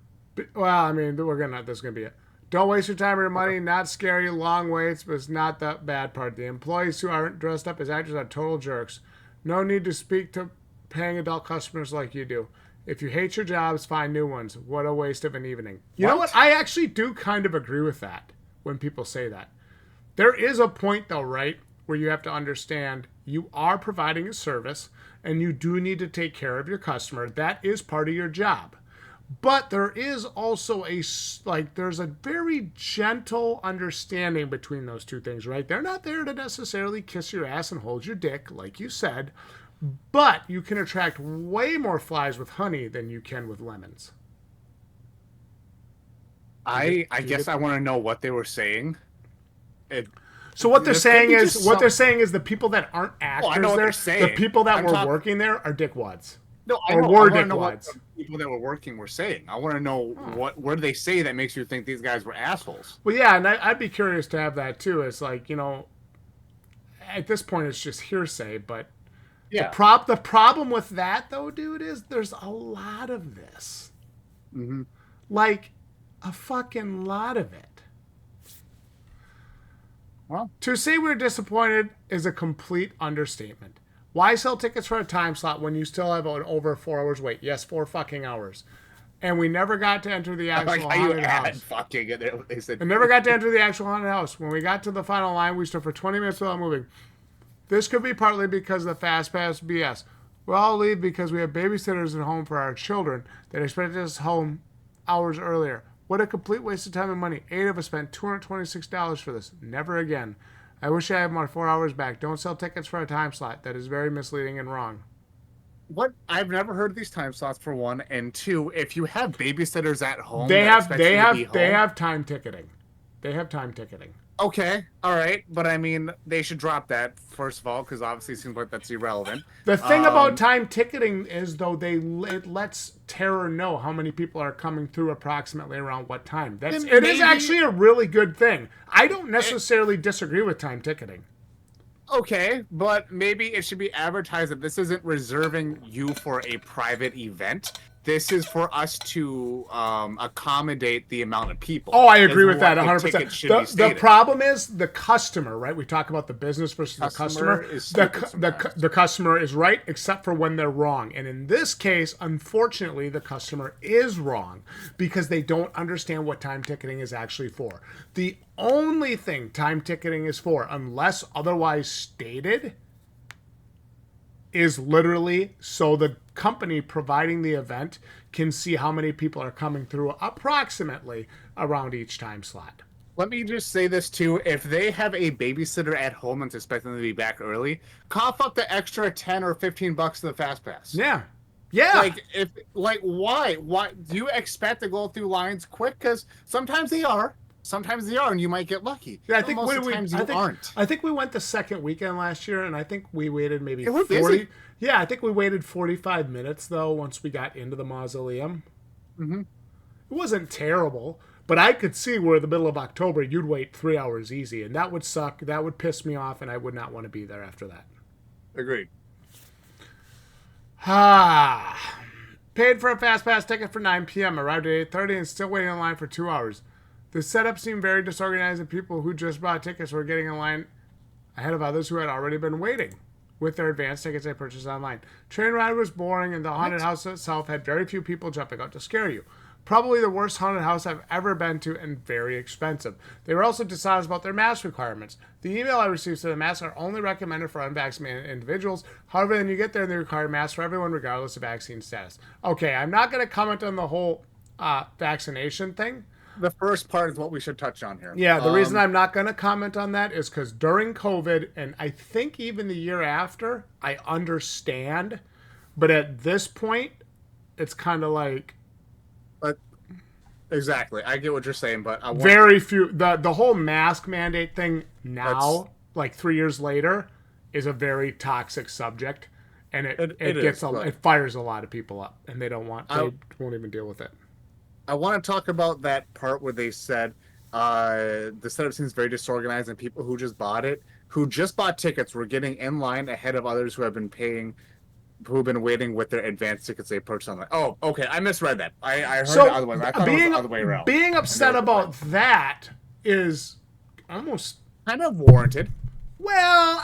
Speaker 1: Well, I mean, this is gonna be it. Don't waste your time or your money. Not scary, long waits, but it's not the bad part. The employees who aren't dressed up as actors are total jerks. No need to speak to paying adult customers like you do. If you hate your jobs, find new ones. What a waste of an evening. You know what? I actually do kind of agree with that when people say that. There is a point, though, right? where you have to understand you are providing a service and you do need to take care of your customer. That is part of your job. But there is also there's a very gentle understanding between those two things, right? They're not there to necessarily kiss your ass and hold your dick, like you said, but you can attract way more flies with honey than you can with lemons.
Speaker 2: I guess I want to know what they were saying.
Speaker 1: So what they're saying is the people that aren't actors there, the people that were working there are dickwads.
Speaker 2: No, I want to know what the people that were working were saying. I want to know what do they say that makes you think these guys were assholes.
Speaker 1: Well, yeah, and I'd be curious to have that too. It's like, you know, at this point it's just hearsay, but yeah. The problem with that though, dude, is there's a lot of this.
Speaker 2: Mm-hmm.
Speaker 1: Like a fucking lot of it.
Speaker 2: Well,
Speaker 1: to say we're disappointed is a complete understatement. Why sell tickets for a time slot when you still have an over 4 hours wait? Yes, 4 fucking hours. And we never got to enter the actual haunted house.
Speaker 2: Fucking it. They said.
Speaker 1: And never got to enter the actual haunted house. When we got to the final line, we stood for 20 minutes without moving. This could be partly because of the fast pass BS. We'll all leave because we have babysitters at home for our children that expected us home hours earlier. What a complete waste of time and money. 8 of us spent $226 for this. Never again. I wish I had my 4 hours back. Don't sell tickets for a time slot. That is very misleading and wrong.
Speaker 2: What? I've never heard of these time slots, for one, and two, if you have babysitters at home,
Speaker 1: they have time ticketing. They have time ticketing.
Speaker 2: Okay, all right, but I mean, they should drop that first of all, because obviously it seems like that's irrelevant.
Speaker 1: The thing about time ticketing is, though, it lets Terror know how many people are coming through approximately around what time. It is actually a really good thing. I don't necessarily disagree with time ticketing.
Speaker 2: Okay, but maybe it should be advertised that this isn't reserving you for a private event. This is for us to accommodate the amount of people.
Speaker 1: Oh, I agree with that 100%. The problem is the customer, right? We talk about the business versus the customer. The customer is right, except for when they're wrong. And in this case, unfortunately, the customer is wrong because they don't understand what time ticketing is actually for. The only thing time ticketing is for, unless otherwise stated, is literally so the company providing the event can see how many people are coming through approximately around each time slot.
Speaker 2: Let me just say this too. If they have a babysitter at home that's expecting them to be back early, cough up the extra 10 or 15 bucks to the fast pass.
Speaker 1: Yeah. Yeah.
Speaker 2: Why? Why do you expect to go through lines quick? Because sometimes they are. Sometimes they are, and you might get lucky.
Speaker 1: Yeah, I think
Speaker 2: most of the times you aren't.
Speaker 1: I think we went the second weekend last year, and I think we waited maybe
Speaker 2: 40.
Speaker 1: Busy. Yeah, I think we waited 45 minutes though once we got into the mausoleum.
Speaker 2: Mm-hmm.
Speaker 1: It wasn't terrible, but I could see where in the middle of October you'd wait 3 hours easy, and that would suck. That would piss me off, and I would not want to be there after that.
Speaker 2: Agreed.
Speaker 1: Paid for a fast pass ticket for 9 p.m. Arrived at 8:30 and still waiting in line for 2 hours. The setup seemed very disorganized, and people who just bought tickets were getting in line ahead of others who had already been waiting with their advance tickets they purchased online. Train ride was boring, and the haunted house itself had very few people jumping out to scare you. Probably the worst haunted house I've ever been to, and very expensive. They were also dishonest about their mask requirements. The email I received said the masks are only recommended for unvaccinated individuals. However, then you get there and they require masks for everyone regardless of vaccine status. Okay, I'm not going to comment on the whole vaccination thing.
Speaker 2: The first part is what we should touch on here.
Speaker 1: Yeah, the reason I'm not going to comment on that is because during COVID, and I think even the year after, I understand. But at this point, it's kind of like...
Speaker 2: Exactly. I get what you're saying, but...
Speaker 1: Very few... The whole mask mandate thing now, like 3 years later, is a very toxic subject. And it fires a lot of people up, and they won't even deal with it.
Speaker 2: I want to talk about that part where they said the setup seems very disorganized, and people who just bought tickets were getting in line ahead of others who have been waiting with their advance tickets they purchased online. Oh, okay, I misread that. I heard the other way. I thought it was the other way around.
Speaker 1: Being upset about that is almost
Speaker 2: kind of warranted.
Speaker 1: Well,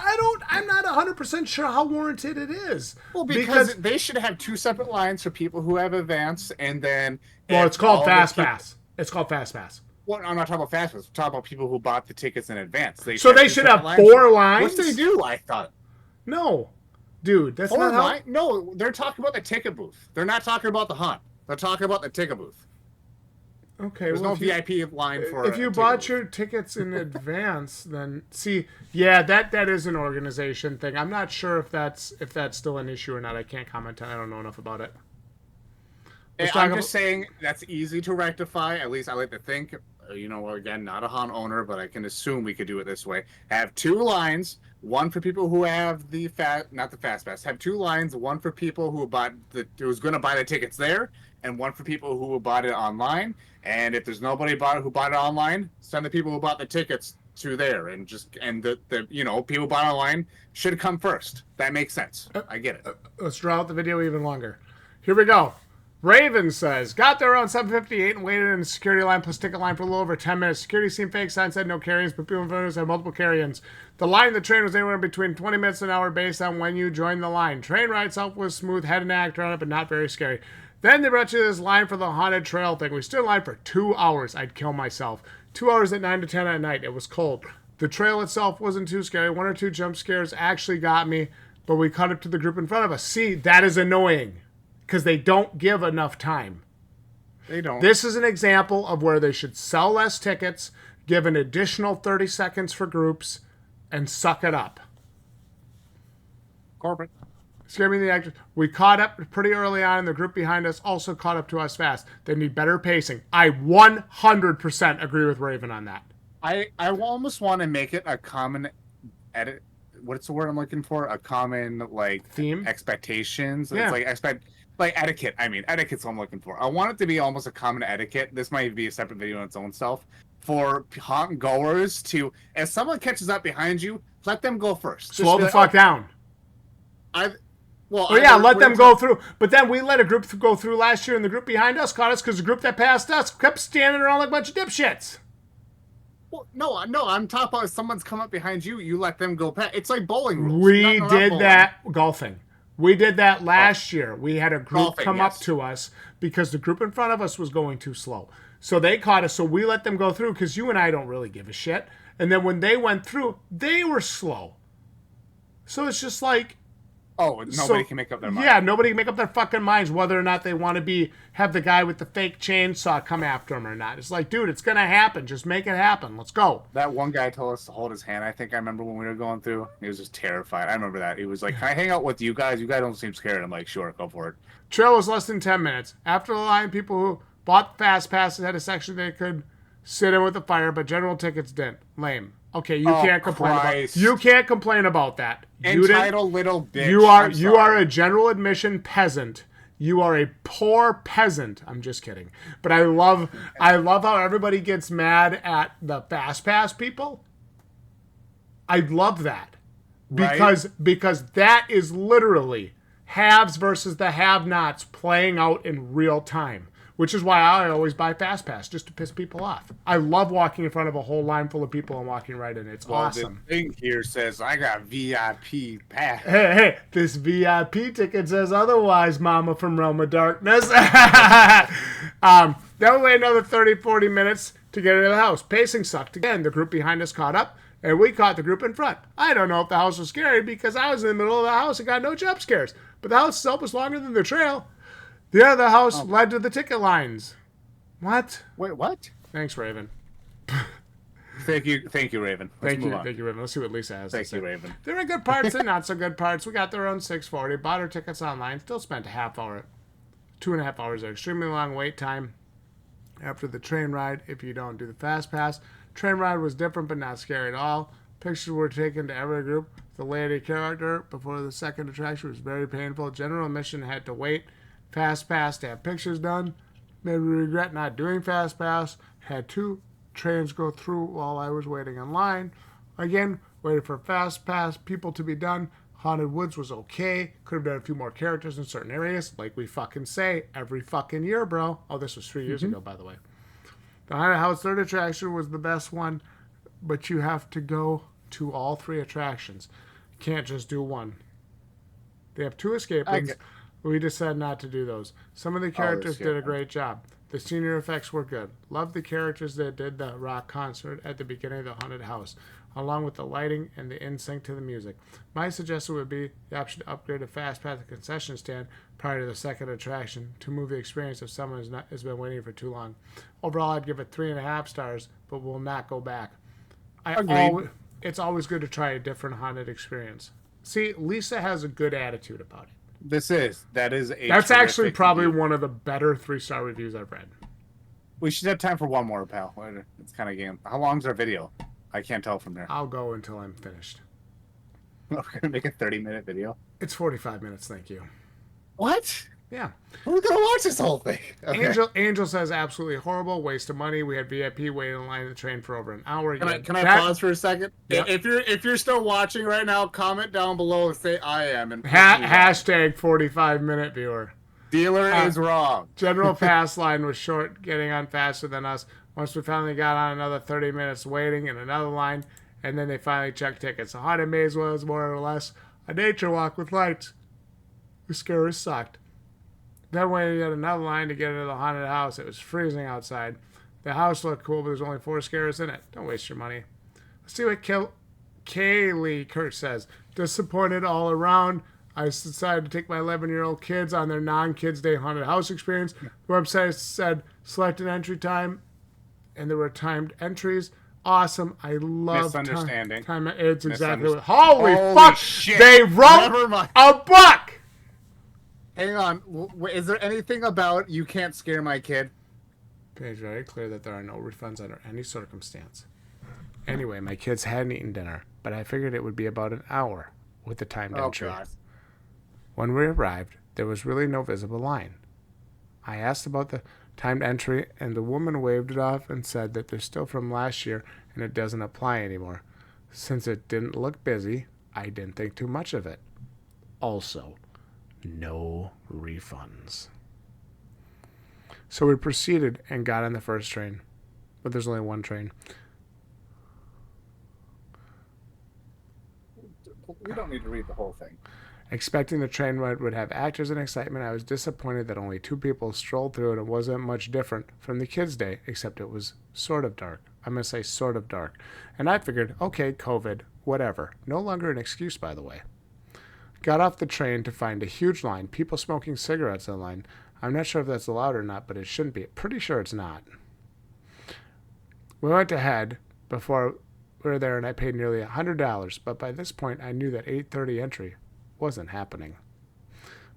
Speaker 1: I'm not 100% sure how warranted it is.
Speaker 2: Well, because they should have 2 separate lines for people who have advance, and then...
Speaker 1: Well, it's called Fast Pass. It's called Fast Pass.
Speaker 2: Well, I'm not talking about fast pass. I'm talking about people who bought the tickets in advance.
Speaker 1: So they should have 4 lines?
Speaker 2: What they do, I thought.
Speaker 1: No. Dude, that's
Speaker 2: 4
Speaker 1: not how...
Speaker 2: lines? No, they're talking about the ticket booth. They're not talking about the hunt. They're talking about the ticket booth.
Speaker 1: Okay,
Speaker 2: there's no VIP line for.
Speaker 1: If you bought your tickets in advance, then see, yeah, that is an organization thing. I'm not sure if that's still an issue or not. I can't comment on. I don't know enough about it.
Speaker 2: I'm just saying that's easy to rectify. At least I like to think. Again, not a hunt owner, but I can assume we could do it this way. Have 2 lines. One for people who have not the fast pass. Have 2 lines. One for people who who's going to buy the tickets there, and one for people who bought it online. And if there's nobody who bought it online, send the people who bought the tickets to there, and the people who bought it online should come first. That makes sense. I get it.
Speaker 1: Let's draw out the video even longer. Here we go. Raven says, got there around 7:58 and waited in the security line plus ticket line for a little over 10 minutes. Security seemed fake. Sign said no carry-ins, but people in front of us had multiple carry-ins. The line of the train was anywhere between 20 minutes and an hour based on when you joined the line. Train ride itself was smooth, had an actor on it, but not very scary. Then they brought you this line for the haunted trail thing. We stood in line for 2 hours. I'd kill myself. 2 hours at 9 to 10 at night. It was cold. The trail itself wasn't too scary. 1 or 2 jump scares actually got me, but we caught up to the group in front of us. See, that is annoying because they don't give enough time.
Speaker 2: They don't.
Speaker 1: This is an example of where they should sell less tickets, give an additional 30 seconds for groups, and suck it up.
Speaker 2: Corporate.
Speaker 1: Scared me the actors. We caught up pretty early on, and the group behind us also caught up to us fast. They need better pacing. I 100% agree with Raven on that.
Speaker 2: I almost want to make it a common edit. What's the word I'm looking for? A common
Speaker 1: theme,
Speaker 2: expectations.
Speaker 1: Yeah.
Speaker 2: It's etiquette. I mean, etiquette's what I'm looking for. I want it to be almost a common etiquette. This might be a separate video in its own self for haunt goers to, if someone catches up behind you, let them go first.
Speaker 1: Slow the fuck down. Let them go through. But then we let a group go through last year, and the group behind us caught us because the group that passed us kept standing around like a bunch of dipshits.
Speaker 2: Well, no, I'm talking about if someone's come up behind you, you let them go past. It's like bowling rules.
Speaker 1: We did that golfing. We did that last year. We had a group come up to us because the group in front of us was going too slow. So they caught us, so we let them go through because you and I don't really give a shit. And then when they went through, they were slow. So it's just like...
Speaker 2: Oh, nobody can make up their mind.
Speaker 1: Yeah, nobody can make up their fucking minds whether or not they want to have the guy with the fake chainsaw come after him or not. It's like, dude, it's going to happen. Just make it happen. Let's go.
Speaker 2: That one guy told us to hold his hand. I think I remember when we were going through. He was just terrified. I remember that. He was like, can I hang out with you guys? You guys don't seem scared. I'm like, sure, go for it.
Speaker 1: Trail was less than 10 minutes. After the line, people who bought fast passes had a section they could sit in with the fire, but general tickets didn't. Lame. Okay, you can't complain about. You can't complain about that.
Speaker 2: Entitled little bitch.
Speaker 1: You are a general admission peasant. You are a poor peasant. I'm just kidding. But I love how everybody gets mad at the fast pass people. I love that. Because that is literally haves versus the have-nots playing out in real time. Which is why I always buy Fast Pass, just to piss people off. I love walking in front of a whole line full of people and walking right in. It's awesome.
Speaker 2: The thing here says, I got VIP pass.
Speaker 1: Hey, this VIP ticket says otherwise, Mama from Realm of Darkness. Then we wait another 30, 40 minutes to get into the house. Pacing sucked again. The group behind us caught up, and we caught the group in front. I don't know if the house was scary because I was in the middle of the house and got no jump scares. But the house itself was longer than the trail. The other house led to the ticket lines. What?
Speaker 2: Wait, what?
Speaker 1: Thanks, Raven.
Speaker 2: Thank you, Raven.
Speaker 1: Thank you, Raven. Let's see what Lisa has to say.
Speaker 2: Thank you, Raven.
Speaker 1: There are good parts and not so good parts. We got their own 640, bought our tickets online, still spent a half hour, 2.5 hours there. Extremely long wait time after the train ride if you don't do the fast pass. Train ride was different but not scary at all. Pictures were taken to every group. The lady character before the second attraction was very painful. General admission had to wait. Fast Pass to have pictures done. Made me regret not doing Fast Pass. Had 2 trains go through while I was waiting in line. Again, waited for Fast Pass people to be done. Haunted Woods was okay. Could have done a few more characters in certain areas. Like we fucking say every fucking year, bro. Oh, this was 3 years ago, by the way. The Haunted House third attraction was the best one. But you have to go to all 3 attractions. You can't just do one. They have 2 escape rooms. We decided not to do those. Some of the characters did a great job. The senior effects were good. Loved the characters that did the rock concert at the beginning of the haunted house, along with the lighting and the in sync to the music. My suggestion would be the option to upgrade a fast pass concession stand prior to the second attraction to move the experience if someone has been waiting for too long. Overall, I'd give it 3.5 stars, but will not go back. It's always good to try a different haunted experience. See, Lisa has a good attitude about it.
Speaker 2: That's
Speaker 1: actually probably one of the better 3-star reviews I've read.
Speaker 2: We should have time for one more, pal. It's kind of game. How long's our video? I can't tell from there.
Speaker 1: I'll go until I'm finished.
Speaker 2: We're gonna make a 30-minute video.
Speaker 1: It's 45 minutes, thank you.
Speaker 2: What?
Speaker 1: Yeah.
Speaker 2: Who's gonna watch this whole thing? Okay.
Speaker 1: Angel says absolutely horrible, waste of money. We had VIP waiting in line to the train for over an hour.
Speaker 2: Can I pause for a second?
Speaker 1: Yep.
Speaker 2: If you're still watching right now, comment down below and say I am. And
Speaker 1: hashtag 45-minute viewer.
Speaker 2: Dealer is wrong.
Speaker 1: General pass line was short, getting on faster than us. Once we finally got on, another 30 minutes waiting in another line, and then they finally checked tickets. The haunted maze was more or less a nature walk with lights. The scarers sucked. Then waited at another line to get into the haunted house. It was freezing outside. The house looked cool, but there's only 4 scarers in it. Don't waste your money. Let's see what Kaylee Kurt says. Disappointed all around. I decided to take my 11-year-old kids on their non-Kids Day haunted house experience. The website said select an entry time, and there were timed entries. Awesome. I love
Speaker 2: misunderstanding.
Speaker 1: It's exactly what. Holy fuck!
Speaker 2: Shit.
Speaker 1: They wrote a book.
Speaker 2: Hang on. Is there anything about you can't scare my kid?
Speaker 1: It's very clear that there are no refunds under any circumstance. Anyway, my kids hadn't eaten dinner, but I figured it would be about an hour with the timed entry.
Speaker 2: God.
Speaker 1: When we arrived, there was really no visible line. I asked about the timed entry, and the woman waved it off and said that they're still from last year and it doesn't apply anymore. Since it didn't look busy, I didn't think too much of it. Also, no refunds. So we proceeded and got on the first train, but there's only one train.
Speaker 2: We don't need to read the whole thing.
Speaker 1: Expecting the train ride would have actors and excitement, I was disappointed that only 2 people strolled through it and it wasn't much different from the Kids' Day, except it was sort of dark. I'm going to say sort of dark. And I figured, okay, COVID, whatever. No longer an excuse, by the way. Got off the train to find a huge line, people smoking cigarettes in line. I'm not sure if that's allowed or not, but it shouldn't be. Pretty sure it's not. We went ahead before we were there, and I paid nearly $100, but by this point I knew that 8:30 entry wasn't happening.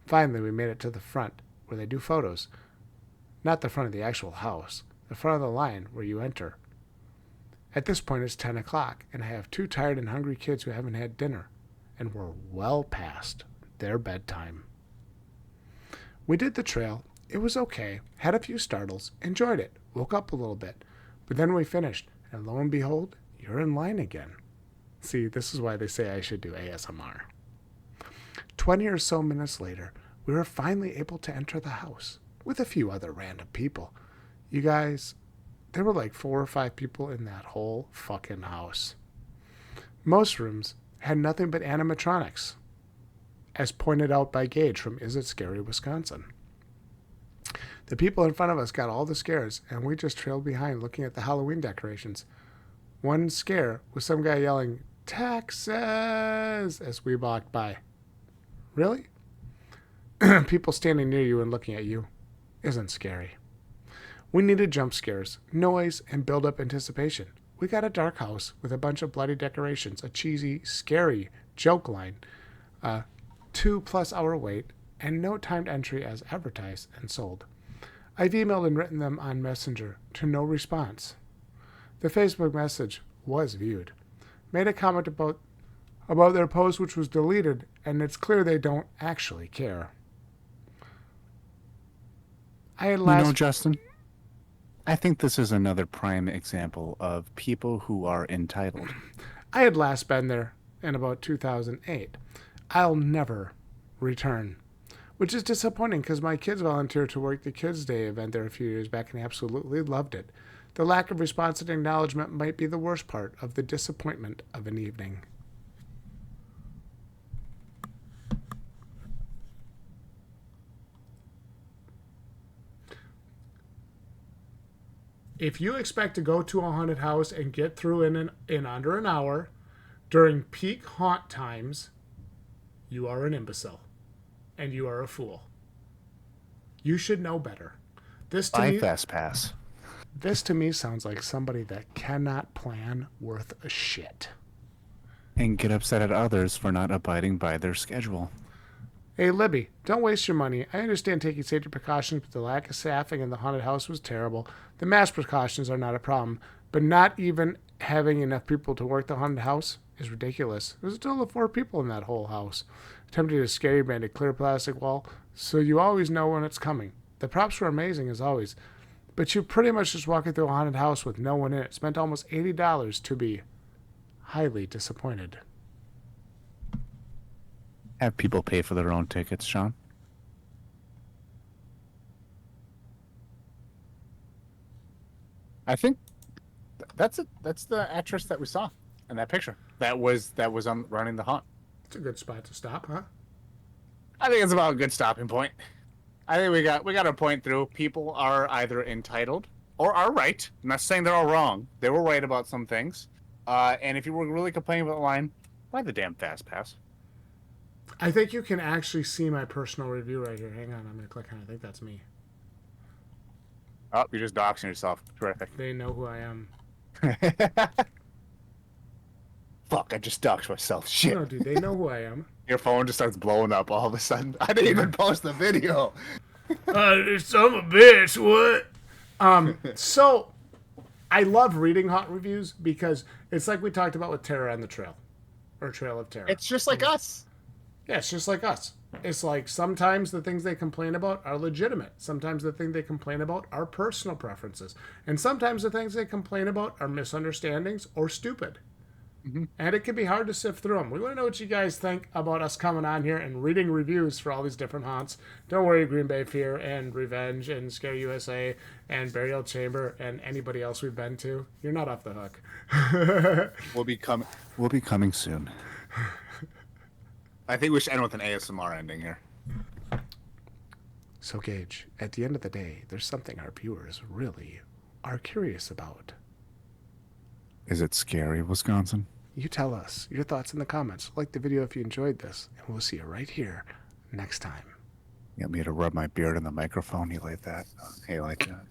Speaker 1: Finally, we made it to the front, where they do photos. Not the front of the actual house, the front of the line where you enter. At this point, it's 10 o'clock, and I have 2 tired and hungry kids who haven't had dinner, and we're well past their bedtime. We did the trail. It was okay. Had a few startles. Enjoyed it. Woke up a little bit. But then we finished, and lo and behold, you're in line again. See, this is why they say I should do ASMR. 20 or so minutes later, we were finally able to enter the house with a few other random people. You guys, there were like 4 or 5 people in that whole fucking house. Most rooms had nothing but animatronics, as pointed out by Gage from Is It Scary, Wisconsin. The people in front of us got all the scares, and we just trailed behind looking at the Halloween decorations. One scare was some guy yelling, "Texas!" as we walked by. Really? People standing near you and looking at you isn't scary. We needed jump scares, noise, and build up anticipation. We got a dark house with a bunch of bloody decorations, a cheesy, scary joke line, 2+ hour wait, and no timed entry as advertised and sold. I've emailed and written them on Messenger to no response. The Facebook message was viewed. Made a comment about their post, which was deleted, and it's clear they don't actually care.
Speaker 2: Justin, I think this is another prime example of people who are entitled.
Speaker 1: I had last been there in about 2008. I'll never return, which is disappointing because my kids volunteered to work the Kids' Day event there a few years back and absolutely loved it. The lack of response and acknowledgement might be the worst part of the disappointment of an evening. If you expect to go to a haunted house and get through in under an hour during peak haunt times, you are an imbecile. And you are a fool. You should know better.
Speaker 3: Buy Fast Pass.
Speaker 1: This to me sounds like somebody that cannot plan worth a shit.
Speaker 3: And get upset at others for not abiding by their schedule.
Speaker 1: Hey, Libby, don't waste your money. I understand taking safety precautions, but the lack of staffing in the haunted house was terrible. The mask precautions are not a problem, but not even having enough people to work the haunted house is ridiculous. There's still 4 people in that whole house. Attempting to scare behind a clear plastic wall, so you always know when it's coming. The props were amazing as always, but you pretty much just walking through a haunted house with no one in it. Spent almost $80 to be highly disappointed.
Speaker 3: Have people pay for their own tickets, Sean?
Speaker 2: I think that's it. That's the actress that we saw in that picture. That was running the haunt.
Speaker 1: It's a good spot to stop, huh?
Speaker 2: I think it's about a good stopping point. I think we got to point through. People are either entitled or are right. I'm not saying they're all wrong. They were right about some things. And if you were really complaining about the line, buy the damn Fast Pass.
Speaker 1: I think you can actually see my personal review right here. Hang on, I'm going to click on it. I think that's me.
Speaker 2: Oh, you're just doxing yourself. Terrific.
Speaker 1: They know who I am.
Speaker 2: Fuck, I just doxed myself. Shit.
Speaker 1: No, dude, they know who I am.
Speaker 2: Your phone just starts blowing up all of a sudden. I didn't even post the video.
Speaker 1: Son of a bitch, what? So, I love reading haunt reviews because it's like we talked about with Terror on the Trail. Or Trail of Terror.
Speaker 2: It's just like us.
Speaker 1: Yeah, it's just like us. It's like sometimes the things they complain about are legitimate. Sometimes the thing they complain about are personal preferences. And sometimes the things they complain about are misunderstandings or stupid. Mm-hmm. And it can be hard to sift through them. We want to know what you guys think about us coming on here and reading reviews for all these different haunts. Don't worry, Green Bay Fear and Revenge and Scare USA and Burial Chamber and anybody else we've been to. You're not off the hook.
Speaker 3: We'll be coming soon.
Speaker 2: I think we should end with an ASMR ending here.
Speaker 1: So, Gage, at the end of the day, there's something our viewers really are curious about.
Speaker 3: Is it scary, Wisconsin?
Speaker 1: You tell us your thoughts in the comments. Like the video if you enjoyed this, and we'll see you right here next time.
Speaker 3: You want me to rub my beard in the microphone? You like that? Hey, like that?